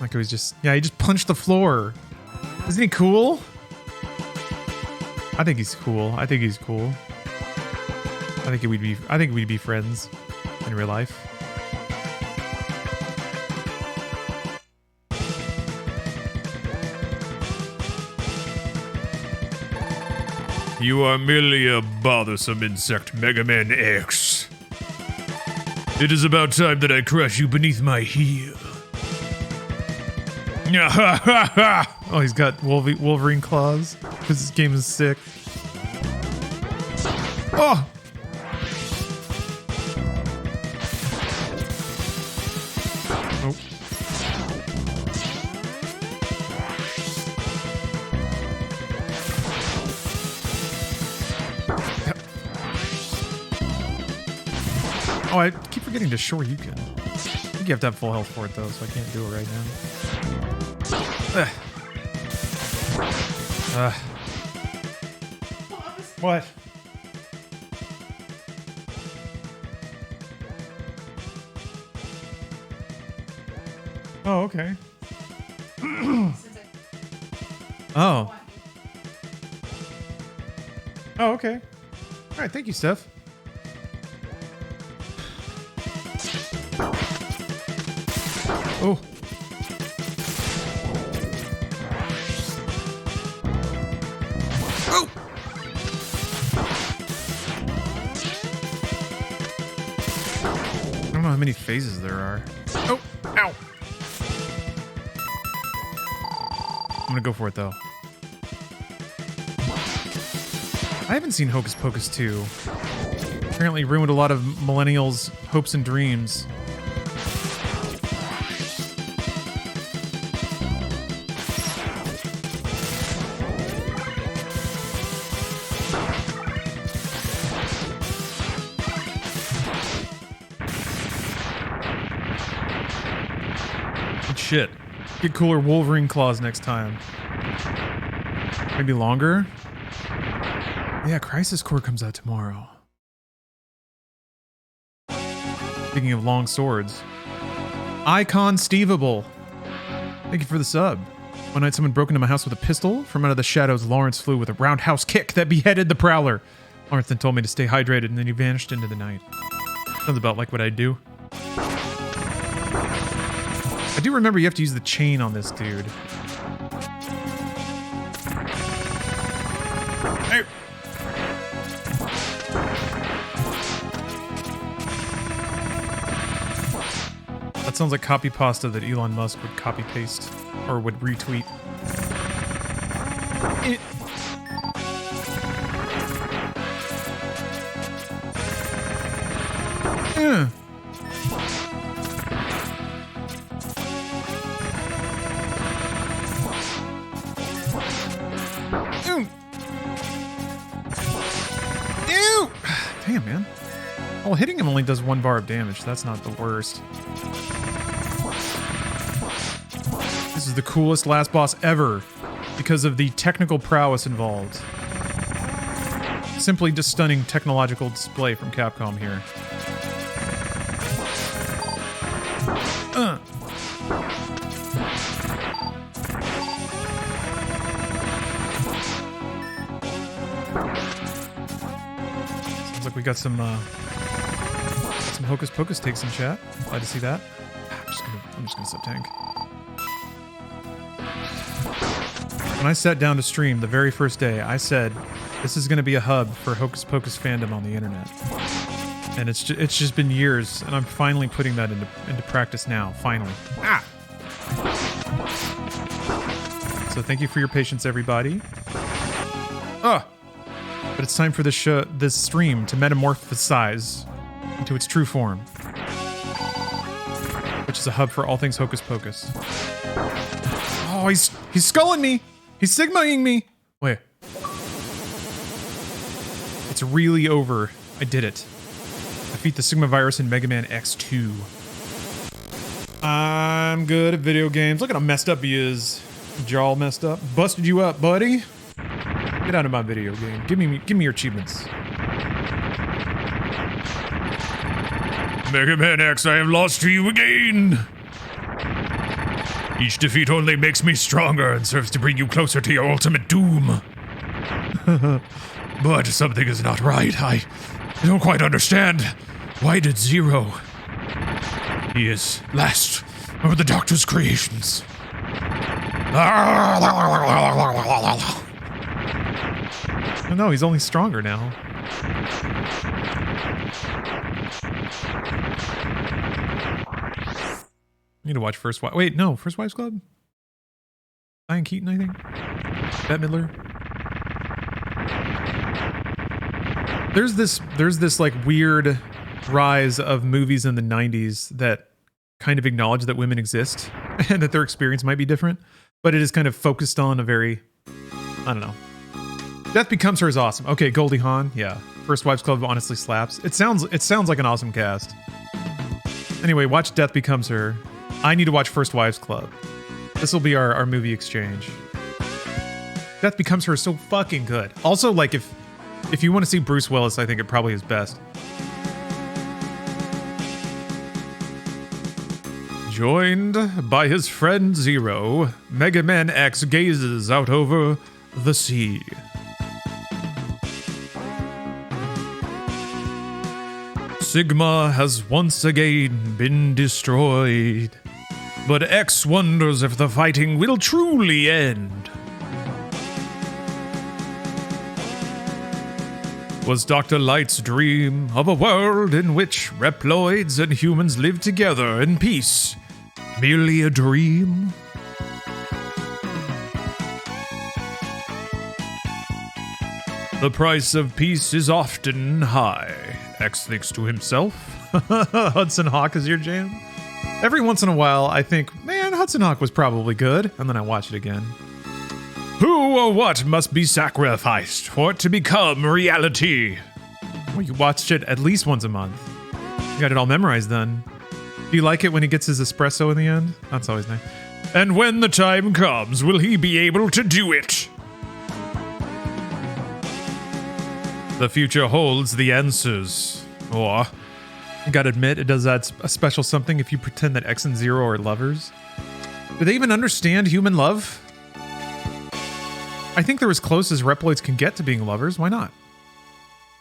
Like it was just... Yeah, he just punched the floor. Isn't he cool? I think he's cool. I think he's cool. I think we'd be friends in real life. You are merely a bothersome insect, Mega Man X. It is about time that I crush you beneath my heel. Oh, he's got Wolverine claws because this game is sick. Oh! Oh. Yep. Oh, I keep forgetting to Shoryuken. I think you have to have full health for it though, so I can't do it right now. What? Oh, okay. Oh. Oh, okay. All right, thank you, Steph. Oh. Oh. I don't know how many phases there are. Oh, ow. I'm gonna go for it though. I haven't seen Hocus Pocus 2. Apparently ruined a lot of millennials' hopes and dreams. Good shit. Get cooler Wolverine claws next time. Maybe longer? Yeah, Crisis Core comes out tomorrow. Speaking of long swords. Icon Steveable. Thank you for the sub. One night someone broke into my house with a pistol. From out of the shadows, Lawrence flew with a roundhouse kick that beheaded the Prowler. Lawrence then told me to stay hydrated, and then he vanished into the night. Sounds about like what I'd do. I do remember you have to use the chain on this dude. Hey. sounds like copy pasta that Elon Musk would copy paste or would retweet. Damn, man. Well, hitting him only does 1 bar of damage. That's not the worst. This is the coolest last boss ever because of the technical prowess involved. Simply just stunning technological display from Capcom here. Sounds like we got some Hocus Pocus takes in chat. Glad to see that. I'm just gonna sub tank. When I sat down to stream the very first day, I said, this is gonna be a hub for Hocus Pocus fandom on the internet. And it's just been years, and I'm finally putting that into practice now. Finally. Ah! So thank you for your patience, everybody. But it's time for this stream to metamorphosize into its true form, which is a hub for all things Hocus Pocus. Oh, he's sculling me. He's sigmaing me. Wait. It's really over. I did it. Defeat the Sigma virus in Mega Man X2. I'm good at video games. Look at how messed up he is. Jaw messed up. Busted you up, buddy. Get out of my video game. Give me your achievements. Mega Man X, I have lost to you again. Each defeat only makes me stronger and serves to bring you closer to your ultimate doom. But something is not right. I don't quite understand. Why did Zero? He is last of the Doctor's creations. No, he's only stronger now. Need to watch First Wives. Wait, no, First Wives Club? Diane Keaton, I think? Bette Midler? There's this like weird rise of movies in the 90s that kind of acknowledge that women exist and that their experience might be different, but it is kind of focused on a very, I don't know. Death Becomes Her is awesome. Okay, Goldie Hawn, yeah. First Wives Club honestly slaps. It sounds like an awesome cast. Anyway, watch Death Becomes Her. I need to watch First Wives Club. This will be our movie exchange. Death Becomes Her is so fucking good. Also, like, if you want to see Bruce Willis, I think it probably is best. Joined by his friend Zero, Mega Man X gazes out over the sea. Sigma has once again been destroyed, but X wonders if the fighting will truly end. Was Dr. Light's dream of a world in which Reploids and humans live together in peace merely a dream? The price of peace is often high, X thinks to himself. Hudson Hawk is your jam? Every once in a while, I think, man, Hudson Hawk was probably good, and then I watch it again. Who or what must be sacrificed for it to become reality? Well, you watched it at least once a month. You got it all memorized then. Do you like it when he gets his espresso in the end? That's always nice. And when the time comes, will he be able to do it? The future holds the answers. Or, I gotta admit, it does add a special something if you pretend that X and Zero are lovers. Do they even understand human love? I think they're as close as Reploids can get to being lovers. Why not?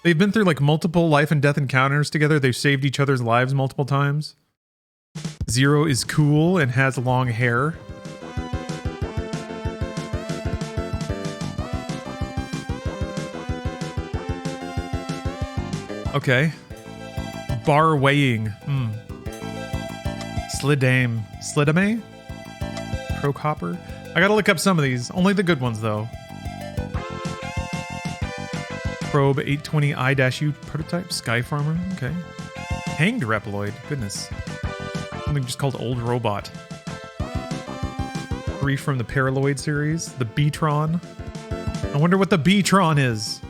They've been through like multiple life and death encounters together. They've saved each other's lives multiple times. Zero is cool and has long hair. Okay. Bar weighing. Slidame? Croak Hopper? I gotta look up some of these. Only the good ones, though. Probe 820i-U prototype. Sky Farmer. Okay. Hanged Reploid. Goodness. Something just called Old Robot. 3 from the Paraloid series. The Beatron. I wonder what the Beatron is.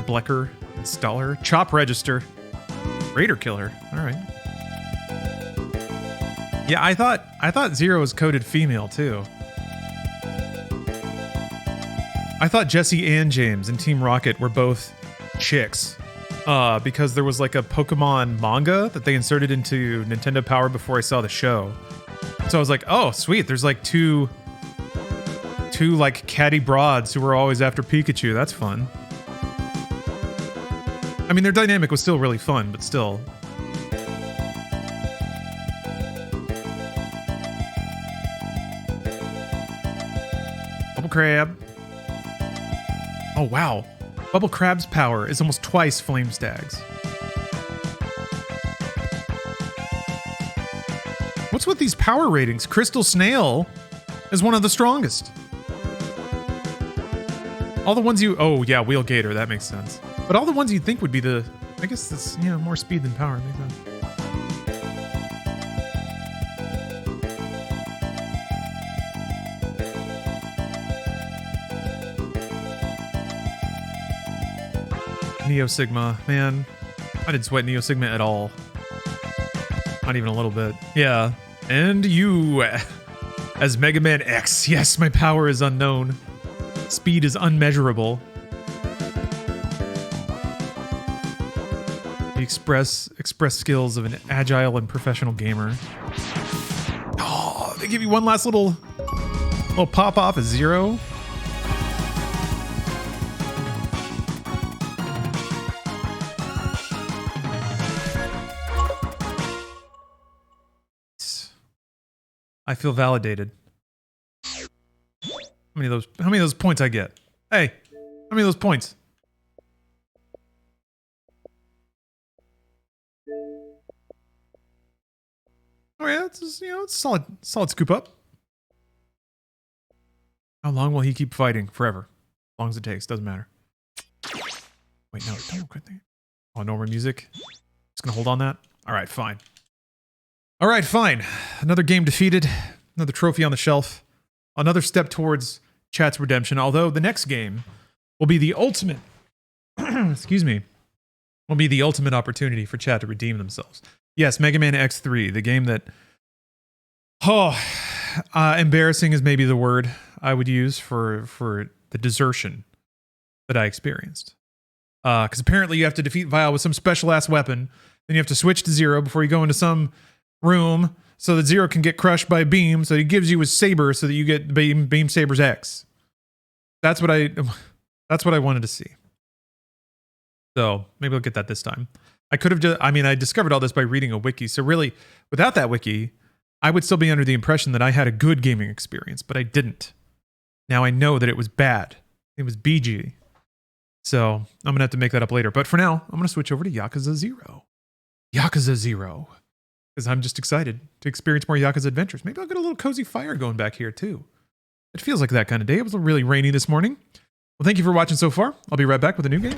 Blecker. Installer. Chop Register. Raider Killer. All right. Yeah, I thought Zero was coded female too. I thought Jesse and James in Team Rocket were both chicks. Because there was like a Pokemon manga that they inserted into Nintendo Power before I saw the show. So I was like, oh, sweet. There's like two like catty broads who were always after Pikachu. That's fun. I mean, their dynamic was still really fun, but still. Bubble Crab. Oh, wow. Bubble Crab's power is almost twice Flame Stag's. What's with these power ratings? Crystal Snail is one of the strongest. All the ones you... Oh, yeah, Wheel Gator. That makes sense. But all the ones you'd think would be the... I guess that's, you know, more speed than power. Makes sense. Neo Sigma, man. I didn't sweat Neo Sigma at all. Not even a little bit. Yeah. And you, as Mega Man X. Yes, my power is unknown. Speed is unmeasurable. The express skills of an agile and professional gamer. Oh, they give you one last little pop off of Zero. I feel validated. How many of those points I get? Hey, how many of those points? Oh yeah, it's just, it's solid scoop up. How long will he keep fighting? Forever. As long as it takes, doesn't matter. Wait, no, don't quit there. Oh, no more music. Just gonna hold on that. All right, fine. All right, fine. Another game defeated. Another trophy on the shelf. Another step towards chat's redemption. Although the next game will be the ultimate, excuse me, will be the ultimate opportunity for chat to redeem themselves. Yes, Mega Man X3, the game that, embarrassing is maybe the word I would use for the desertion that I experienced. Because apparently you have to defeat Vile with some special ass weapon. Then you have to switch to Zero before you go into some room so that Zero can get crushed by Beam. So he gives you his saber so that you get Beam Saber's X. That's what I wanted to see. So maybe I'll get that this time. I could have just, I discovered all this by reading a wiki. So really, without that wiki, I would still be under the impression that I had a good gaming experience, but I didn't. Now I know that it was bad. It was BG. So I'm going to have to make that up later. But for now, I'm going to switch over to Yakuza 0. Yakuza 0. Because I'm just excited to experience more Yakuza adventures. Maybe I'll get a little cozy fire going back here too. It feels like that kind of day. It was really rainy this morning. Well, thank you for watching so far. I'll be right back with a new game.